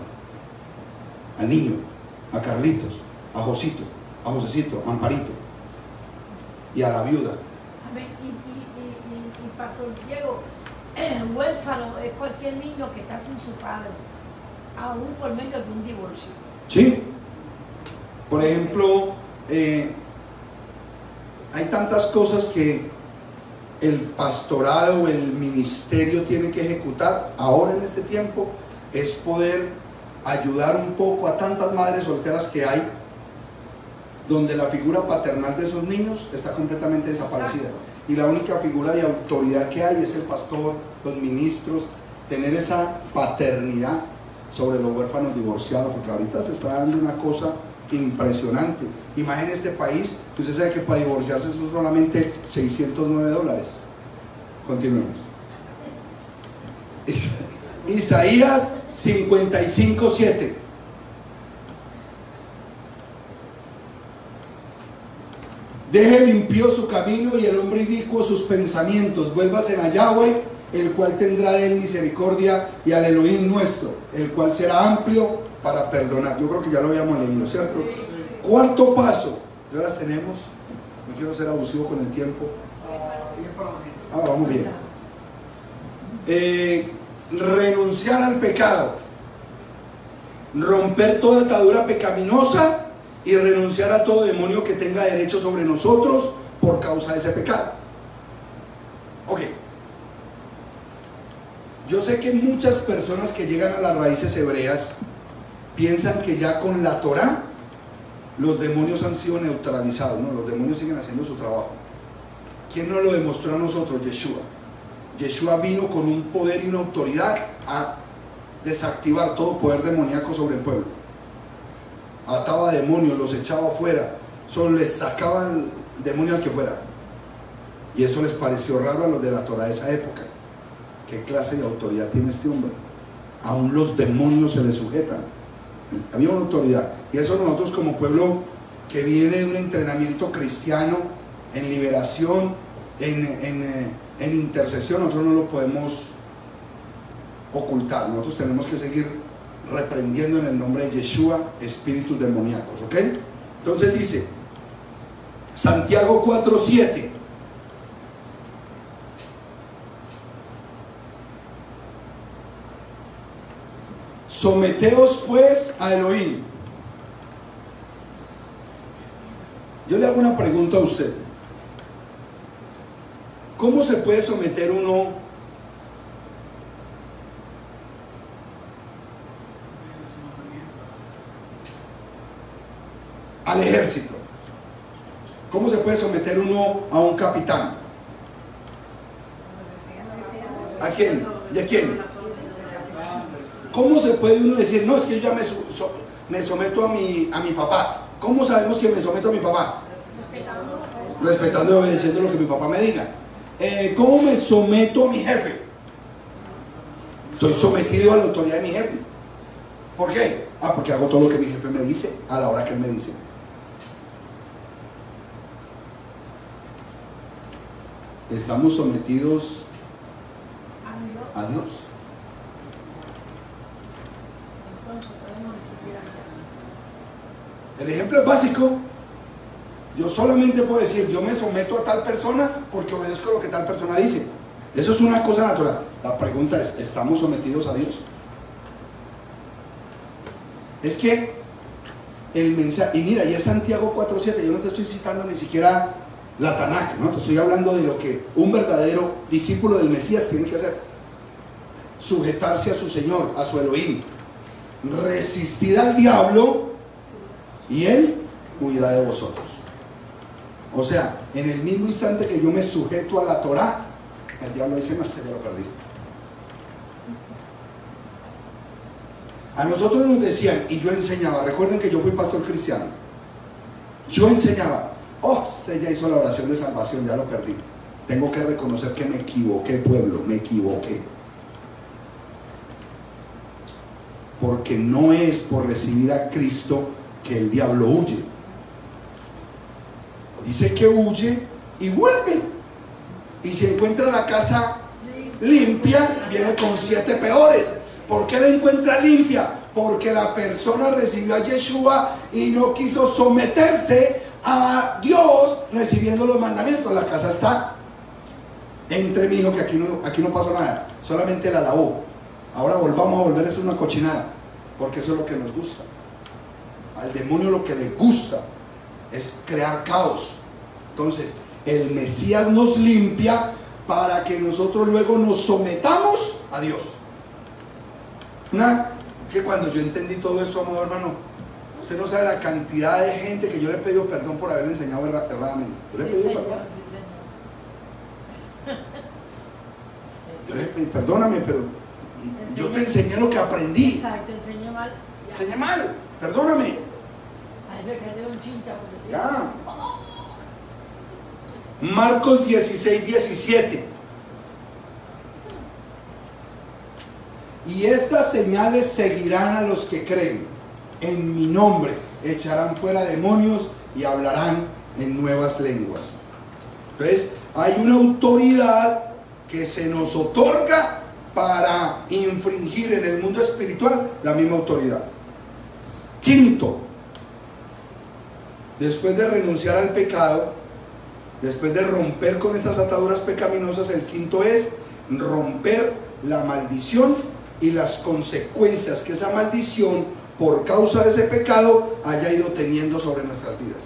S1: al niño, a Carlitos, a Josito, a Josecito, a Amparito y a la viuda.
S3: Amén. Y Pastor Diego, el huérfano es cualquier niño que está sin su padre, aún por medio de un divorcio.
S1: Sí. Por ejemplo, hay tantas cosas que el pastorado, el ministerio tiene que ejecutar ahora en este tiempo, es poder ayudar un poco a tantas madres solteras que hay, donde la figura paternal de esos niños está completamente desaparecida. Y la única figura de autoridad que hay es el pastor, los ministros, tener esa paternidad sobre los huérfanos divorciados, porque ahorita se está dando una cosa impresionante. Imagínese este país, que usted sabe que para divorciarse son solamente $609. Continuemos. Isaías 55:7. Deje limpio su camino y el hombre inicuo sus pensamientos. Vuélvase a Yahweh, el cual tendrá de él misericordia, y al Elohim nuestro, el cual será amplio para perdonar. Yo creo que ya lo habíamos leído, ¿cierto? Cuarto paso. ¿Ya las tenemos? No quiero ser abusivo con el tiempo. Vamos bien. Renunciar al pecado, romper toda atadura pecaminosa y renunciar a todo demonio que tenga derecho sobre nosotros por causa de ese pecado. Ok. Yo sé que muchas personas que llegan a las raíces hebreas piensan que ya con la Torá los demonios han sido neutralizados. No, los demonios siguen haciendo su trabajo. ¿Quién nos lo demostró a nosotros? Yeshua. Yeshua vino con un poder y una autoridad a desactivar todo poder demoníaco sobre el pueblo. Ataba demonios, los echaba afuera, solo les sacaba el demonio al que fuera. Y eso les pareció raro a los de la Torá de esa época. ¿Qué clase de autoridad tiene este hombre? Aún los demonios se le sujetan. Había una autoridad. Y eso nosotros como pueblo que viene de un entrenamiento cristiano en liberación, en intercesión, nosotros no lo podemos ocultar. Nosotros tenemos que seguir reprendiendo en el nombre de Yeshua espíritus demoníacos, ¿ok? Entonces dice Santiago 4:7. Someteos pues a Elohim, Yo le hago una pregunta a usted. ¿Cómo se puede someter uno al ejército? ¿Cómo se puede someter uno a un capitán? ¿A quién? ¿De quién? ¿Cómo se puede uno decir, no, es que yo ya me someto a mi papá? ¿Cómo sabemos que me someto a mi papá? Respetando y obedeciendo lo que mi papá me diga. ¿Cómo me someto a mi jefe? Estoy sometido a la autoridad de mi jefe. ¿Por qué? Porque hago todo lo que mi jefe me dice a la hora que él me dice. Estamos sometidos a Dios. El ejemplo es básico. Yo solamente puedo decir, yo me someto a tal persona porque obedezco lo que tal persona dice. Eso es una cosa natural. La pregunta es, ¿estamos sometidos a Dios? Es que el mensaje, y mira, y es Santiago 4:7, yo no te estoy citando ni siquiera la Tanakh, ¿no? Te estoy hablando de lo que un verdadero discípulo del Mesías tiene que hacer. Sujetarse a su Señor, a su Elohim. Resistid al diablo y él huirá de vosotros. O sea, en el mismo instante que yo me sujeto a la Torah, el diablo dice, no, este ya lo perdí. A nosotros nos decían, y yo enseñaba, recuerden que yo fui pastor cristiano, yo enseñaba, oh, usted ya hizo la oración de salvación, ya lo perdí. Tengo que reconocer que me equivoqué, pueblo, me equivoqué. Porque no es por recibir a Cristo que el diablo huye. Dice que huye y vuelve. Y si encuentra la casa limpia, viene con 7 peores. ¿Por qué la encuentra limpia? Porque la persona recibió a Yeshua y no quiso someterse a Dios recibiendo los mandamientos. La casa está entre, mi hijo, que aquí no pasó nada, solamente la lavó. Ahora volvamos a volver, eso es una cochinada, porque eso es lo que nos gusta. Al demonio lo que le gusta es crear caos. Entonces el Mesías nos limpia para que nosotros luego nos sometamos a Dios. Que cuando yo entendí todo esto, amado hermano, usted no sabe la cantidad de gente que yo le he pedido perdón por haberle enseñado erradamente. Yo le he pedido perdón. Yo le he pedido, perdóname, pero yo te enseñé lo que aprendí.
S3: Exacto, te enseñé mal.
S1: Enseñé mal, perdóname.
S3: Ay, me quedé un chincha.
S1: Ya. Marcos 16:17. Y estas señales seguirán a los que creen. En mi nombre echarán fuera demonios y hablarán en nuevas lenguas. Entonces, hay una autoridad que se nos otorga para infringir en el mundo espiritual la misma autoridad. Quinto, después de renunciar al pecado, después de romper con estas ataduras pecaminosas, el quinto es romper la maldición y las consecuencias que esa maldición, por causa de ese pecado, haya ido teniendo sobre nuestras vidas.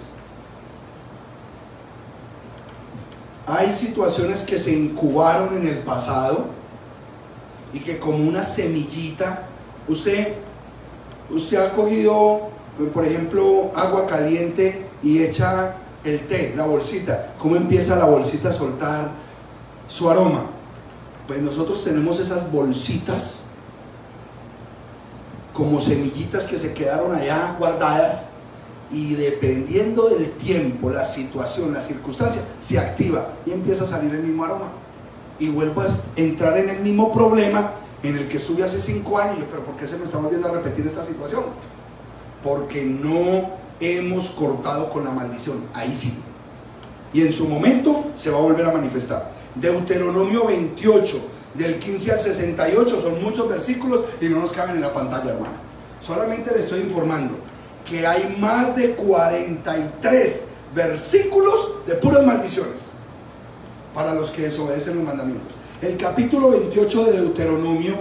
S1: Hay situaciones que se incubaron en el pasado y que, como una semillita, usted ha cogido, por ejemplo, agua caliente y echa el té, la bolsita. ¿Cómo empieza la bolsita a soltar su aroma? Pues nosotros tenemos esas bolsitas como semillitas que se quedaron allá guardadas, y dependiendo del tiempo, la situación, la circunstancia, se activa y empieza a salir el mismo aroma y vuelvo a entrar en el mismo problema en el que estuve hace 5 años. Pero ¿por qué se me está volviendo a repetir esta situación? Porque no hemos cortado con la maldición. Ahí sí, y en su momento se va a volver a manifestar. Deuteronomio 28 del 15 al 68, son muchos versículos y no nos caben en la pantalla, hermano. Solamente le estoy informando que hay más de 43 versículos de puras maldiciones para los que desobedecen los mandamientos. El capítulo 28 de Deuteronomio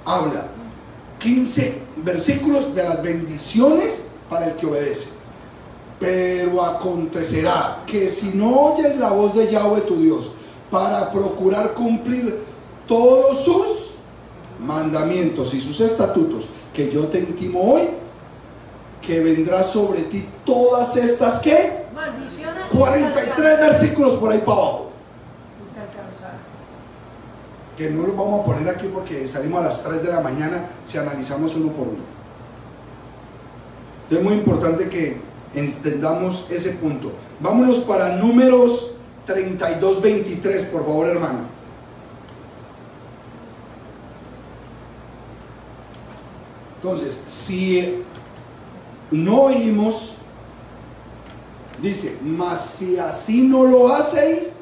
S1: habla 15 versículos de las bendiciones para el que obedece. Pero acontecerá que si no oyes la voz de Yahweh tu Dios para procurar cumplir todos sus mandamientos y sus estatutos que yo te intimo hoy, que vendrá sobre ti todas estas, ¿qué?
S3: Maldiciones.
S1: 43 versículos por ahí para abajo. Que no los vamos a poner aquí porque salimos a las 3 de la mañana si analizamos uno por uno. Es muy importante que entendamos ese punto. Vámonos para Números 32:23, por favor, hermana. Entonces, si no oímos, dice, mas si así no lo hacéis,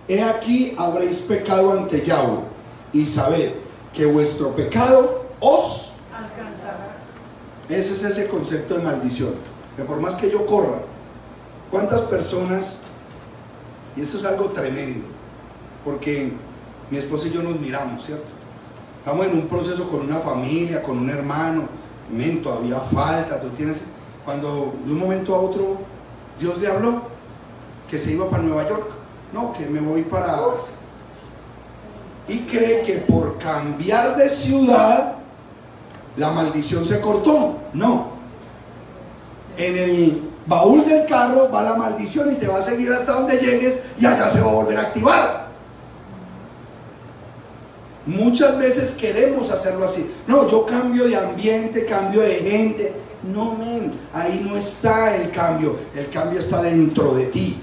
S1: he aquí habréis pecado ante Yahweh, y sabed que vuestro pecado os
S3: alcanzará.
S1: Ese es ese concepto de maldición, que por más que yo corra, ¿cuántas personas? Y esto es algo tremendo, porque mi esposa y yo nos miramos, ¿cierto? Estamos en un proceso con una familia, con un hermano, men, todavía falta, tú tienes, cuando de un momento a otro Dios le habló que se iba para Nueva York, no, que me voy para... Y cree que por cambiar de ciudad la maldición se cortó. No, en el baúl del carro va la maldición y te va a seguir hasta donde llegues y allá se va a volver a activar. Muchas veces queremos hacerlo así. No, yo cambio de ambiente, cambio de gente. No, men, ahí no está el cambio está dentro de ti.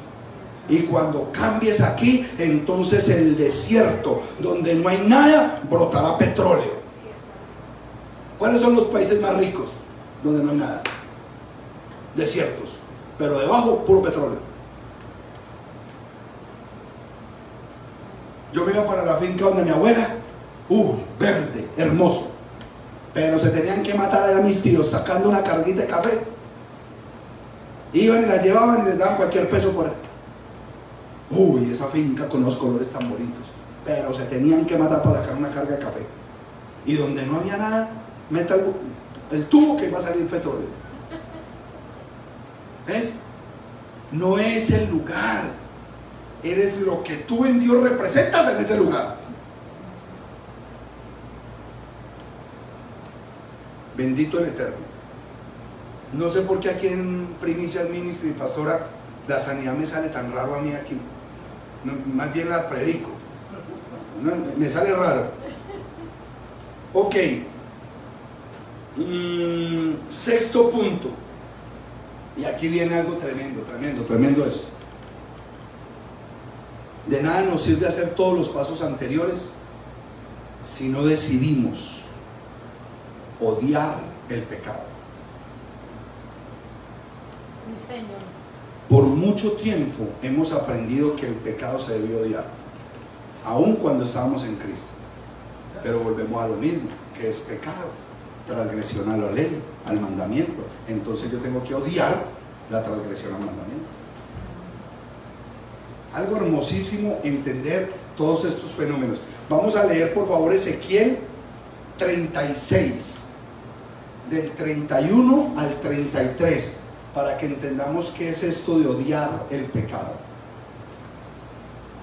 S1: Y cuando cambies aquí, entonces el desierto donde no hay nada, brotará petróleo. ¿Cuáles son los países más ricos? Donde no hay nada. Desiertos, pero debajo puro petróleo. Yo me iba para la finca donde mi abuela, verde, hermoso, pero se tenían que matar allá mis tíos sacando una carguita de café. Iban y la llevaban y les daban cualquier peso por ahí. Esa finca con los colores tan bonitos, pero se tenían que matar para sacar una carga de café. Y donde no había nada, meta el tubo que va a salir petróleo. ¿Ves? No es el lugar, eres lo que tú en Dios representas en ese lugar. Bendito el Eterno. No sé por qué aquí en Primicias Ministry, pastora, la sanidad me sale tan raro a mí aquí. No, más bien la predico. No, me sale raro. Ok. Sexto punto. Y aquí viene algo tremendo esto. De nada nos sirve hacer todos los pasos anteriores si no decidimos odiar el pecado.
S3: Sí, Señor.
S1: Por mucho tiempo hemos aprendido que el pecado se debe odiar, aun cuando estábamos en Cristo. Pero volvemos a lo mismo, que es pecado, transgresión a la ley, al mandamiento. Entonces yo tengo que odiar la transgresión al mandamiento. Algo hermosísimo entender todos estos fenómenos. Vamos a leer por favor Ezequiel 36, del 31 al 33, para que entendamos qué es esto de odiar el pecado.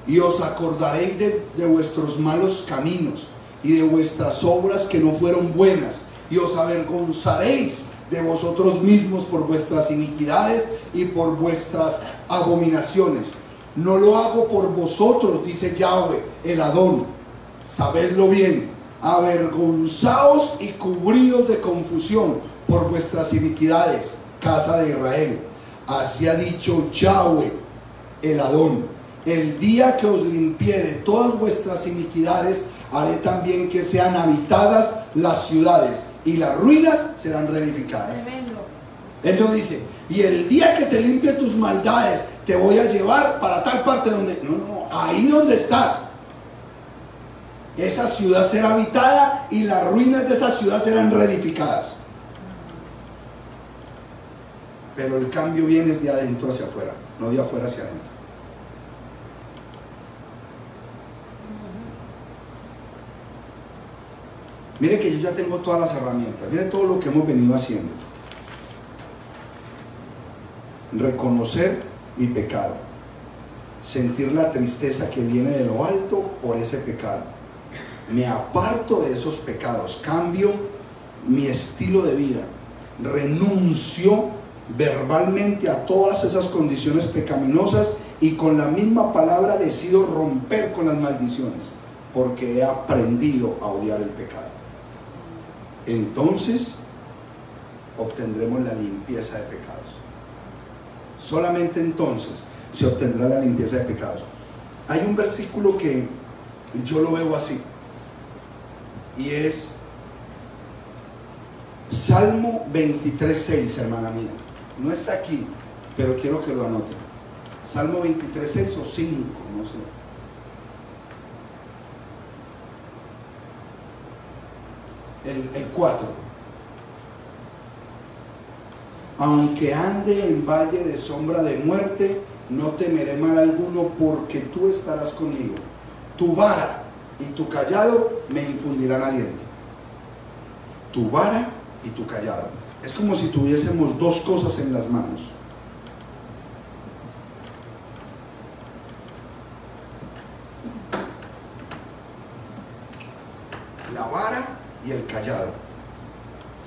S1: Y os acordaréis de vuestros malos caminos y de vuestras obras que no fueron buenas, y os avergonzaréis de vosotros mismos por vuestras iniquidades y por vuestras abominaciones. No lo hago por vosotros, dice Yahweh, el Adón. Sabedlo bien. Avergonzaos y cubríos de confusión por vuestras iniquidades, casa de Israel. Así ha dicho Yahweh, el Adón. El día que os limpié de todas vuestras iniquidades, haré también que sean habitadas las ciudades y las ruinas serán reedificadas.
S3: Tremendo.
S1: Él lo dice. Y el día que te limpie tus maldades, te voy a llevar para tal parte donde... No, ahí donde estás. Esa ciudad será habitada y las ruinas de esa ciudad serán reedificadas. Pero el cambio viene de adentro hacia afuera, no de afuera hacia adentro. Mire que yo ya tengo todas las herramientas. Mire todo lo que hemos venido haciendo. reconocer mi pecado, sentir la tristeza que viene de lo alto por ese pecado. Me aparto de esos pecados, cambio mi estilo de vida, renuncio verbalmente a todas esas condiciones pecaminosas y con la misma palabra decido romper con las maldiciones, porque he aprendido a odiar el pecado. Entonces obtendremos la limpieza de pecados. Solamente entonces se obtendrá la limpieza de pecados. Hay un versículo que yo lo veo así, y es Salmo 23:6, hermana mía. No está aquí, pero quiero que lo anoten. Salmo 23:6 o 5, no sé. El 4. Aunque ande en valle de sombra de muerte, no temeré mal alguno, porque tú estarás conmigo. Tu vara y tu callado me infundirán aliento. Tu vara y tu callado. Es como si tuviésemos dos cosas en las manos. La vara y el callado.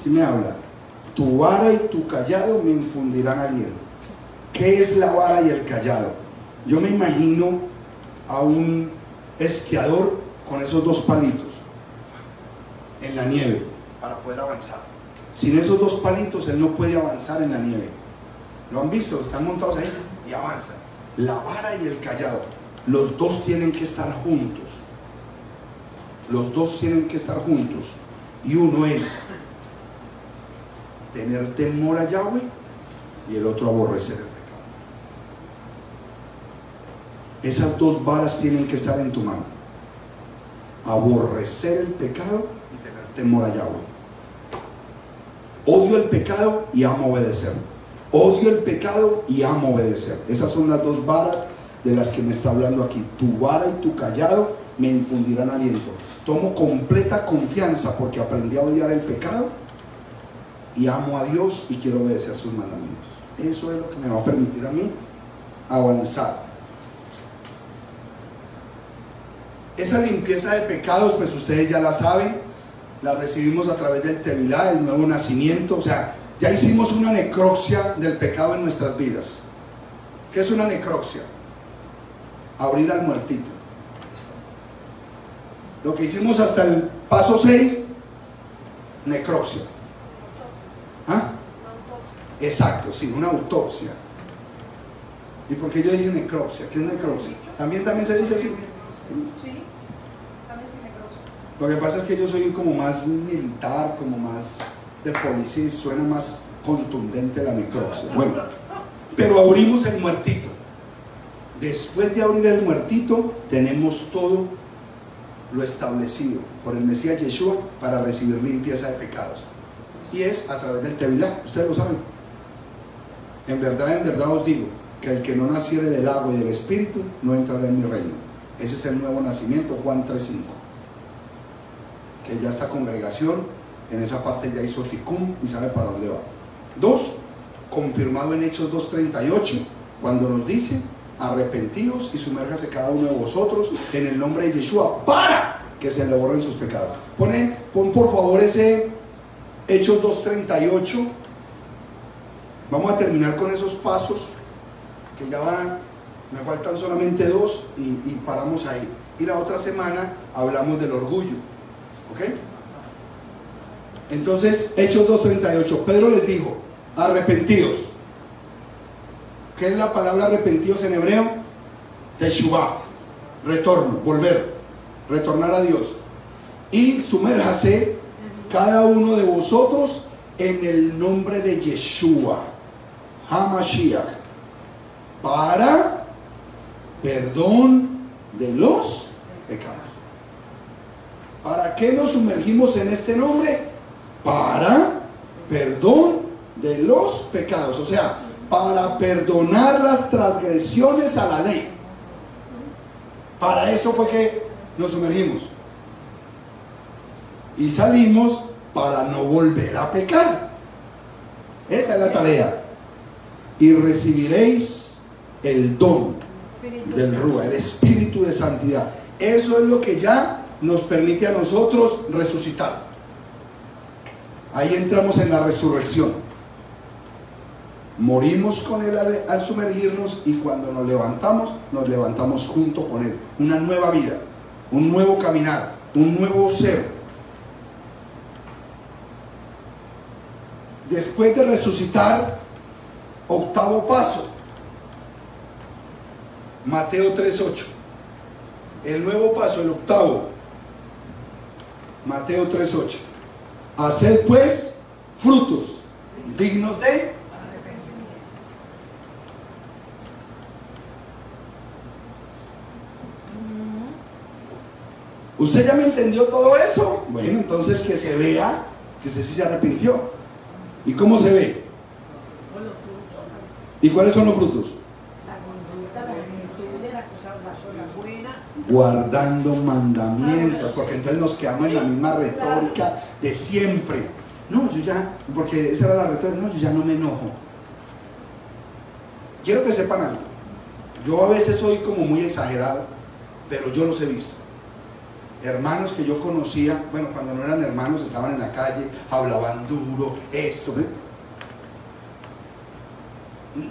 S1: ¿Sí me habla? Tu vara y tu callado me infundirán aliento. ¿Qué es la vara y el callado? Yo me imagino a un esquiador con esos dos palitos en la nieve para poder avanzar. Sin esos dos palitos él no puede avanzar en la nieve. ¿Lo han visto? Están montados ahí y avanzan. La vara y el callado, los dos tienen que estar juntos. Los dos tienen que estar juntos. Y uno es tener temor a Yahweh y el otro aborrecer el pecado. Esas dos varas tienen que estar en tu mano. Aborrecer el pecado y tener temor a Yahweh. Odio el pecado y amo obedecer. Odio el pecado y amo obedecer. Esas son las dos varas de las que me está hablando aquí. Tu vara y tu callado me infundirán aliento. Tomo completa confianza porque aprendí a odiar el pecado y amo a Dios y quiero obedecer sus mandamientos. Eso es lo que me va a permitir a mí avanzar. Esa limpieza de pecados, pues ustedes ya la saben, la recibimos a través del Tevilá, el nuevo nacimiento. O sea, ya hicimos una necropsia del pecado en nuestras vidas. ¿Qué es una necropsia? Abrir al muertito. Lo que hicimos hasta el paso 6, necropsia. ¿Ah? Exacto, sí, una autopsia. ¿Y por qué yo dije necropsia? ¿Qué es necropsia? ¿También se dice así?
S3: Sí, también se necropsia.
S1: Lo que pasa es que yo soy como más militar, como más de policía, suena más contundente la necropsia. Bueno, pero abrimos el muertito. Después de abrir el muertito, tenemos todo lo establecido por el Mesías Yeshua para recibir limpieza de pecados. Y es a través del Tevilá, ustedes lo saben. En verdad os digo que el que no naciere del agua y del Espíritu no entrará en mi reino. Ese es el nuevo nacimiento, Juan 3:5. Que ya esta congregación en esa parte ya hizo ticum y sabe para dónde va. 2, confirmado en Hechos 2:38, cuando nos dice: arrepentíos y sumérjase cada uno de vosotros en el nombre de Yeshua para que se le borren sus pecados. Pon por favor ese Hechos 2:38. Vamos a terminar con esos pasos que ya van, me faltan solamente 2 y paramos ahí. Y la otra semana hablamos del orgullo. ¿Ok? Entonces, Hechos 2:38, Pedro les dijo: arrepentíos. ¿Qué es la palabra arrepentidos en hebreo? Teshuvah, retorno, volver, retornar a Dios. Y sumérjase cada uno de vosotros en el nombre de Yeshua HaMashiach para perdón de los pecados. ¿Para qué nos sumergimos en este nombre? Para perdón de los pecados. O sea, para perdonar las transgresiones a la ley. Para eso fue que nos sumergimos. Y salimos para no volver a pecar. Esa es la tarea. y recibiréis el don del Rúa, el Espíritu de Santidad. Eso es lo que ya nos permite a nosotros resucitar. Ahí entramos en la resurrección. Morimos con Él al sumergirnos, y cuando nos levantamos junto con Él. Una nueva vida, un nuevo caminar, un nuevo ser. Después de resucitar, octavo paso, Mateo 3:8. El nuevo paso, el octavo, Mateo 3:8. Haced pues frutos dignos de ¿Usted ya me entendió todo eso? Bueno, entonces que se vea que usted sí se arrepintió. ¿Y cómo se ve? ¿Y cuáles son los frutos? Guardando mandamientos, porque entonces nos quedamos en la misma retórica de siempre. No, yo ya, porque esa era la retórica, no, yo ya no me enojo. Quiero que sepan algo. Yo a veces soy como muy exagerado, pero yo los he visto. Hermanos que yo conocía, bueno, cuando no eran hermanos, estaban en la calle, hablaban duro, esto, ¿eh?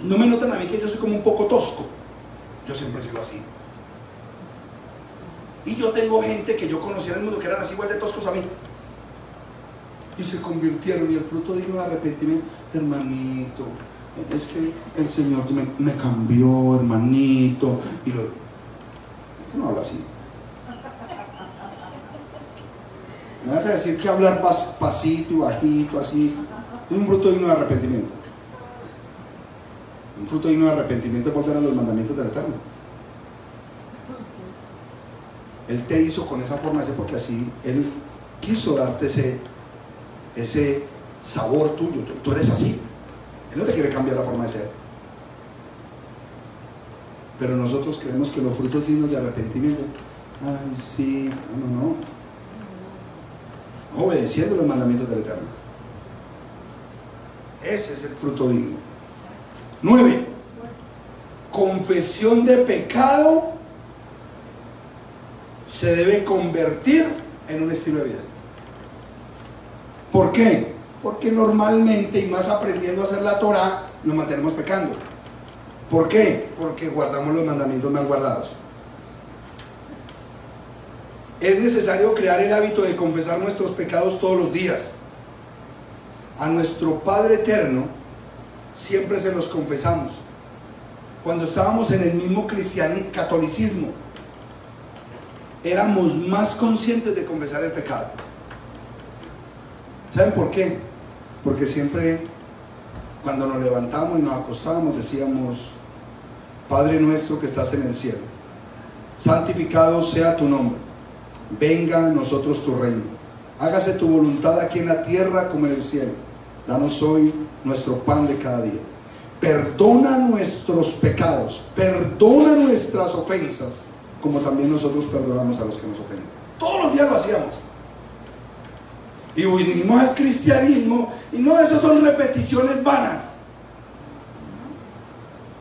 S1: No me notan a mí que yo soy como un poco tosco. Yo siempre he sido así. Y yo tengo gente que yo conocía en el mundo que eran así igual de toscos a mí. Y se convirtieron, y el fruto digno de arrepentimiento, hermanito, es que el Señor me cambió, hermanito. Y este no habla así. Me vas a decir que hablar pasito y bajito, así, es un fruto digno de arrepentimiento. Un fruto digno de arrepentimiento es volver a los mandamientos del Eterno. Él te hizo con esa forma de ser porque así Él quiso darte ese sabor tuyo. Tú eres así. Él no te quiere cambiar la forma de ser. Pero nosotros creemos que los frutos dignos de arrepentimiento, ay, sí, no. Obedeciendo los mandamientos del Eterno. Ese es el fruto digno. 9. Confesión de pecado se debe convertir en un estilo de vida. ¿Por qué? Porque normalmente, y más aprendiendo a hacer la Torah, nos mantenemos pecando. ¿Por qué? Porque guardamos los mandamientos mal guardados. Es necesario crear el hábito de confesar nuestros pecados todos los días. A nuestro Padre Eterno siempre se los confesamos. Cuando estábamos en el mismo catolicismo, éramos más conscientes de confesar el pecado. ¿Saben por qué? Porque siempre, cuando nos levantábamos y nos acostábamos, decíamos: Padre nuestro que estás en el cielo, santificado sea tu nombre. Venga a nosotros tu reino. Hágase tu voluntad aquí en la tierra como en el cielo. Danos hoy nuestro pan de cada día. Perdona nuestros pecados, perdona nuestras ofensas, como también nosotros perdonamos a los que nos ofenden. Todos los días lo hacíamos. Y vinimos al cristianismo, y no, esas son repeticiones vanas.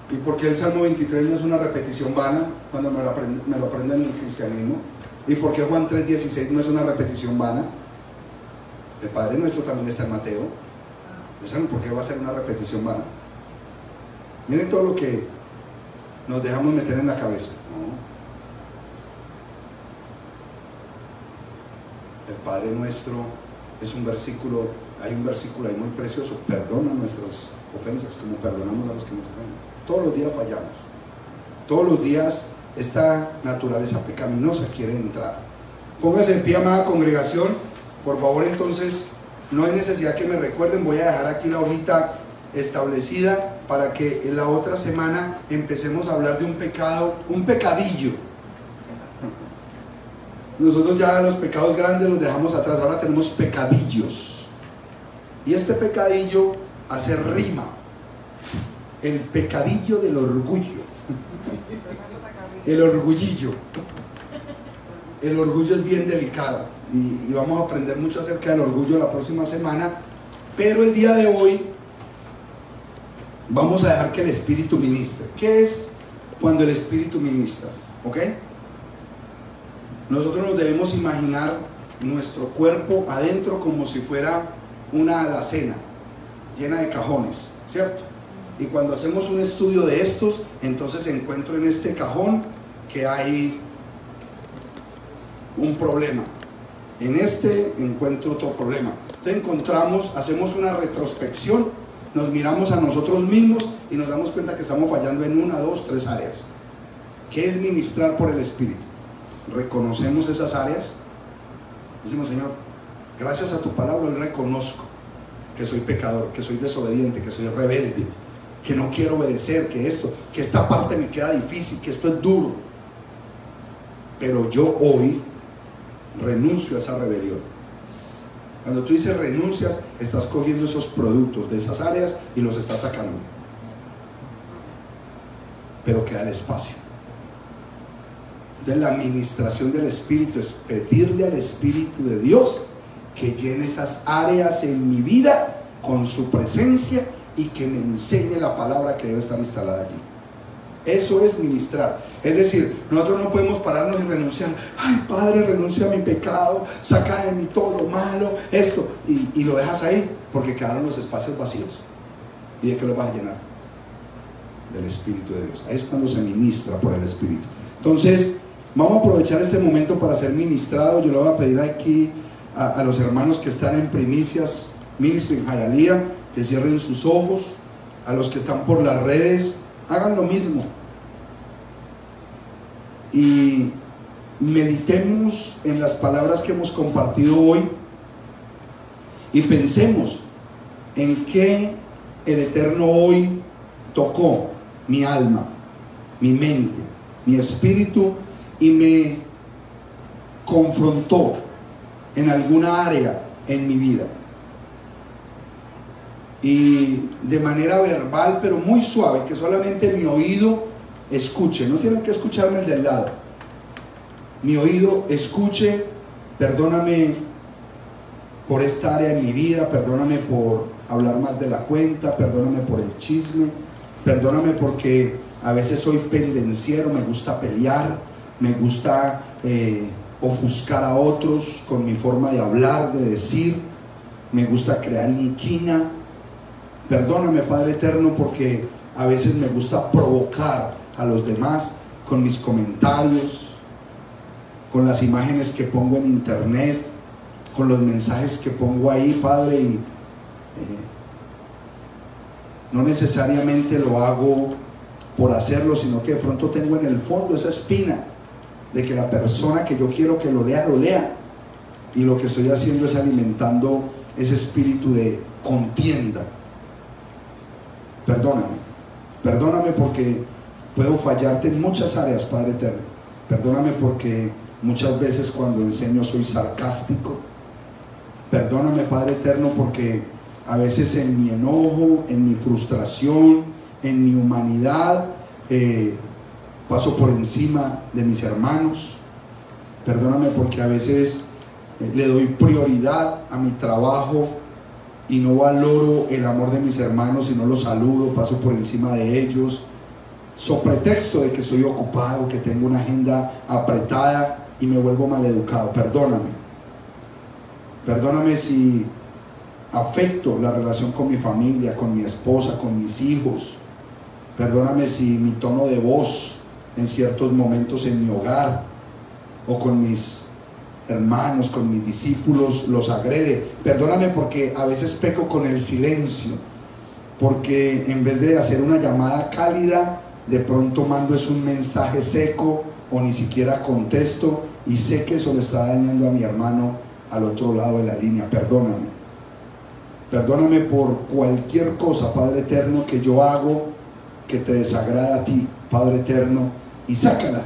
S1: ¿Y por qué el Salmo 23 no es una repetición vana cuando me lo aprendo en el cristianismo? ¿Y por qué Juan 3:16 no es una repetición vana? El Padre Nuestro también está en Mateo. ¿No saben por qué va a ser una repetición vana? Miren todo lo que nos dejamos meter en la cabeza. ¿No? El Padre Nuestro es un versículo, hay un versículo ahí muy precioso: perdona nuestras ofensas como perdonamos a los que nos ofenden. Todos los días fallamos. Todos los días esta naturaleza pecaminosa quiere entrar. Póngase en pie, amada congregación, por favor. Entonces, no hay necesidad que me recuerden, voy a dejar aquí la hojita establecida para que en la otra semana empecemos a hablar de un pecado, un pecadillo. Nosotros ya los pecados grandes los dejamos atrás, ahora tenemos pecadillos. Y este pecadillo hace rima: el pecadillo del orgullo. El orgullillo. El orgullo es bien delicado, y vamos a aprender mucho acerca del orgullo la próxima semana. Pero el día de hoy vamos a dejar que el Espíritu ministre. ¿Qué es cuando el Espíritu ministra? ¿Ok? Nosotros nos debemos imaginar nuestro cuerpo adentro como si fuera una alacena llena de cajones, ¿cierto? Y cuando hacemos un estudio de estos, entonces encuentro en este cajón que hay un problema. En este encuentro otro problema. Entonces encontramos, hacemos una retrospección, nos miramos a nosotros mismos y nos damos cuenta que estamos fallando en 1, 2, 3 áreas. ¿Qué es ministrar por el Espíritu? Reconocemos esas áreas. Decimos: Señor, gracias a tu palabra hoy reconozco que soy pecador, que soy desobediente, que soy rebelde, que no quiero obedecer, que esta parte me queda difícil, que esto es duro. Pero yo hoy renuncio a esa rebelión. Cuando tú dices renuncias, estás cogiendo esos productos de esas áreas y los estás sacando. Pero queda el espacio. Entonces la administración del Espíritu es pedirle al Espíritu de Dios que llene esas áreas en mi vida con su presencia y que me enseñe la palabra que debe estar instalada allí. Eso es ministrar. Es decir, nosotros no podemos pararnos y renunciar. Ay, Padre, renuncio a mi pecado, saca de mí todo lo malo, esto, y lo dejas ahí porque quedaron los espacios vacíos. ¿Y de qué los vas a llenar? Del Espíritu de Dios. Ahí es cuando se ministra por el Espíritu. Entonces, vamos a aprovechar este momento para ser ministrados. Yo le voy a pedir aquí a los hermanos que están en Primicias Ministry en Hialeah que cierren sus ojos. A los que están por las redes, hagan lo mismo y meditemos en las palabras que hemos compartido hoy y pensemos en qué el Eterno hoy tocó mi alma, mi mente, mi espíritu y me confrontó en alguna área en mi vida. Y de manera verbal, pero muy suave, que solamente mi oído escuche. No tiene que escucharme el del lado. Mi oído escuche: perdóname por esta área de mi vida, perdóname por hablar más de la cuenta, perdóname por el chisme, perdóname porque a veces soy pendenciero, me gusta pelear, me gusta ofuscar a otros con mi forma de hablar, de decir, me gusta crear inquina. Perdóname, Padre Eterno, porque a veces me gusta provocar a los demás con mis comentarios, con las imágenes que pongo en internet, con los mensajes que pongo ahí, Padre, y no necesariamente lo hago por hacerlo, sino que de pronto tengo en el fondo esa espina de que la persona que yo quiero que lo lea, y lo que estoy haciendo es alimentando ese espíritu de contienda. Perdóname porque puedo fallarte en muchas áreas, Padre Eterno. Perdóname porque muchas veces cuando enseño soy sarcástico. Perdóname, Padre Eterno, porque a veces en mi enojo, en mi frustración, en mi humanidad, paso por encima de mis hermanos. Perdóname porque a veces le doy prioridad a mi trabajo y no valoro el amor de mis hermanos y no los saludo, paso por encima de ellos, so pretexto de que estoy ocupado, que tengo una agenda apretada y me vuelvo maleducado. Perdóname si afecto la relación con mi familia, con mi esposa, con mis hijos. Perdóname si mi tono de voz en ciertos momentos en mi hogar o con mis hermanos, con mis discípulos los agrede. Perdóname porque a veces peco con el silencio, porque en vez de hacer una llamada cálida, de pronto mando es un mensaje seco o ni siquiera contesto, y sé que eso le está dañando a mi hermano al otro lado de la línea. Perdóname por cualquier cosa, Padre Eterno, que yo hago que te desagrada a ti, Padre Eterno, y sácala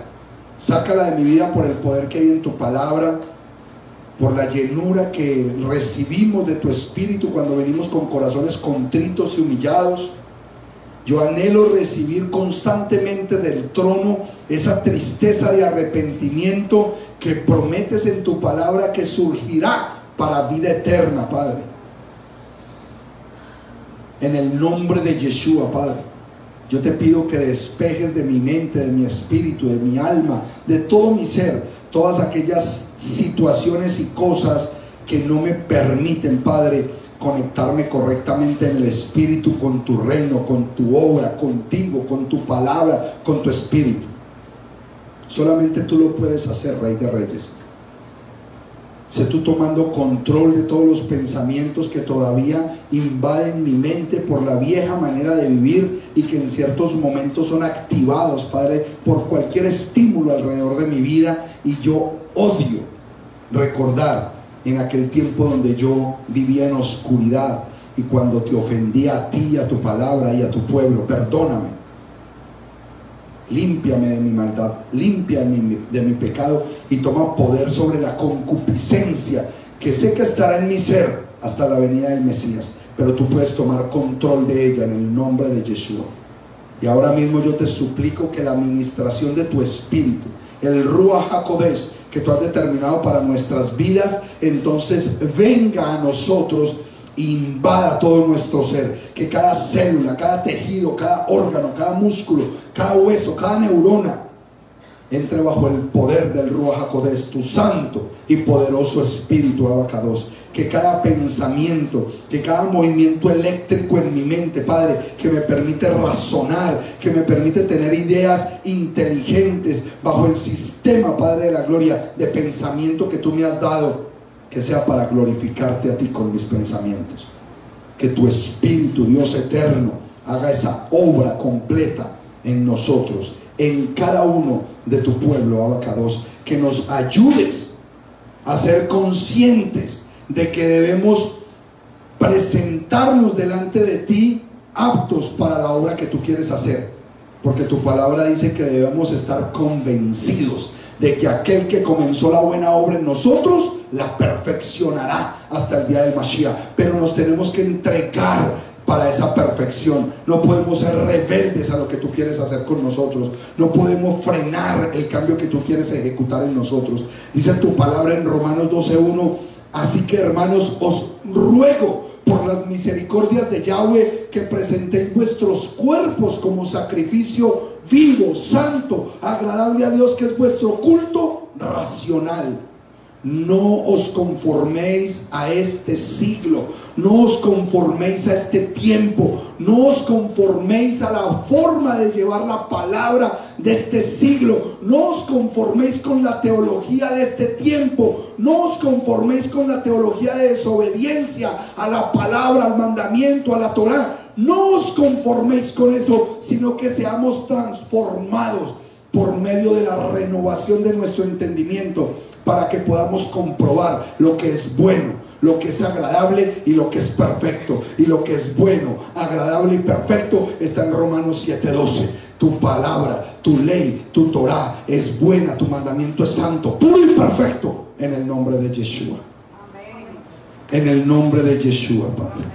S1: de mi vida por el poder que hay en tu palabra, por la llenura que recibimos de tu Espíritu cuando venimos con corazones contritos y humillados. Yo anhelo recibir constantemente del trono esa tristeza de arrepentimiento que prometes en tu palabra que surgirá para vida eterna, Padre. En el nombre de Yeshua, Padre, yo te pido que despejes de mi mente, de mi espíritu, de mi alma, de todo mi ser, todas aquellas situaciones y cosas que no me permiten, Padre, conectarme correctamente en el espíritu con tu reino, con tu obra, contigo, con tu palabra, con tu espíritu. Solamente tú lo puedes hacer, Rey de Reyes. Sé tú tomando control de todos los pensamientos que todavía invaden mi mente por la vieja manera de vivir y que en ciertos momentos son activados, Padre, por cualquier estímulo alrededor de mi vida. Y yo odio recordar en aquel tiempo donde yo vivía en oscuridad y cuando te ofendía a ti, a tu palabra y a tu pueblo. Perdóname. Límpiame de mi maldad, límpiame de mi pecado y toma poder sobre la concupiscencia que sé que estará en mi ser hasta la venida del Mesías, pero tú puedes tomar control de ella en el nombre de Yeshua. Y ahora mismo yo te suplico que la administración de tu espíritu, el Ruach HaKodesh que tú has determinado para nuestras vidas, entonces venga a nosotros, invada todo nuestro ser, que cada célula, cada tejido, cada órgano, cada músculo, cada hueso, cada neurona entre bajo el poder del Ruach HaKodesh, tu santo y poderoso espíritu Abacados. Que cada pensamiento, que cada movimiento eléctrico en mi mente, Padre, que me permite razonar, que me permite tener ideas inteligentes bajo el sistema, Padre de la gloria, de pensamiento que tú me has dado, que sea para glorificarte a ti con mis pensamientos. Que tu Espíritu, Dios eterno, haga esa obra completa en nosotros, en cada uno de tu pueblo, Abacados. Que nos ayudes a ser conscientes de que debemos presentarnos delante de ti aptos para la obra que tú quieres hacer, porque tu palabra dice que debemos estar convencidos de que aquel que comenzó la buena obra en nosotros la perfeccionará hasta el día del Mashiach. Pero nos tenemos que entregar para esa perfección. No podemos ser rebeldes a lo que tú quieres hacer con nosotros. No podemos frenar el cambio que tú quieres ejecutar en nosotros. Dice tu palabra en Romanos 12:1: así que, hermanos, os ruego por las misericordias de Yahweh que presentéis vuestros cuerpos como sacrificio vivo, santo, agradable a Dios, que es vuestro culto racional. No os conforméis a este siglo, no os conforméis a este tiempo, no os conforméis a la forma de llevar la palabra de este siglo, no os conforméis con la teología de este tiempo, no os conforméis con la teología de desobediencia a la palabra, al mandamiento, a la Torá. No os conforméis con eso, sino que seamos transformados por medio de la renovación de nuestro entendimiento, para que podamos comprobar lo que es bueno, lo que es agradable y lo que es perfecto. Y lo que es bueno, agradable y perfecto está en Romanos 7:12. Tu palabra, tu ley, tu Torah es buena, tu mandamiento es santo, puro y perfecto, en el nombre de Yeshua. En el nombre de Yeshua, Padre.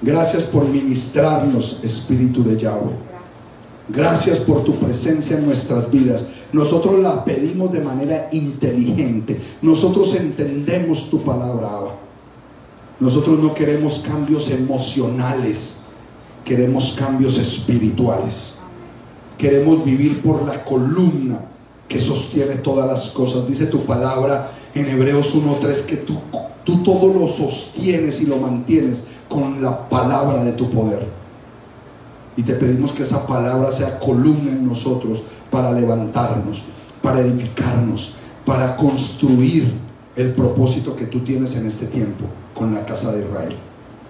S1: Gracias por ministrarnos, Espíritu de Yahweh. Gracias por tu presencia en nuestras vidas. Nosotros la pedimos de manera inteligente. Nosotros entendemos tu palabra, Abba. Nosotros no queremos cambios emocionales, queremos cambios espirituales. Queremos vivir por la columna que sostiene todas las cosas. Dice tu palabra en Hebreos 1:3 que tú todo lo sostienes y lo mantienes con la palabra de tu poder. Y te pedimos que esa palabra sea columna en nosotros para levantarnos, para edificarnos, para construir el propósito que tú tienes en este tiempo con la casa de Israel.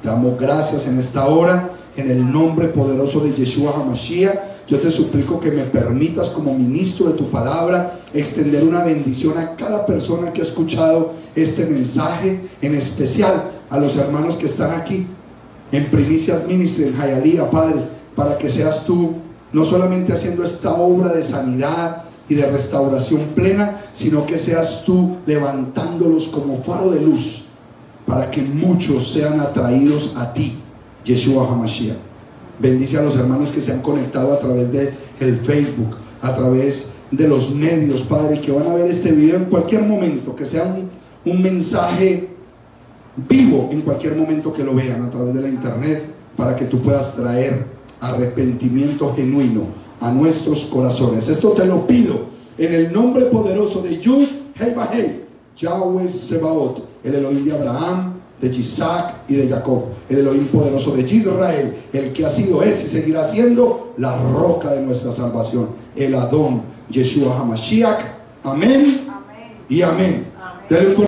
S1: Te damos gracias en esta hora, en el nombre poderoso de Yeshua HaMashiach. Yo te suplico que me permitas, como ministro de tu palabra, extender una bendición a cada persona que ha escuchado este mensaje, en especial a los hermanos que están aquí en Primicias Ministry en Hialeah, Padre, para que seas tú no solamente haciendo esta obra de sanidad y de restauración plena, sino que seas tú levantándolos como faro de luz para que muchos sean atraídos a ti, Yeshua HaMashiach. Bendice a los hermanos que se han conectado a través de el Facebook, a través de los medios, Padre, que van a ver este video en cualquier momento, que sea un mensaje vivo en cualquier momento que lo vean a través de la internet, para que tú puedas traer arrepentimiento genuino a nuestros corazones. Esto te lo pido en el nombre poderoso de Yud Hei Vahei, Yahweh Sebaot, el Elohim de Abraham, de Isaac y de Jacob, el Elohim poderoso de Israel, el que ha sido, es y seguirá siendo la roca de nuestra salvación, el Adón Yeshua HaMashiach. Amén, amén y amén. Amén.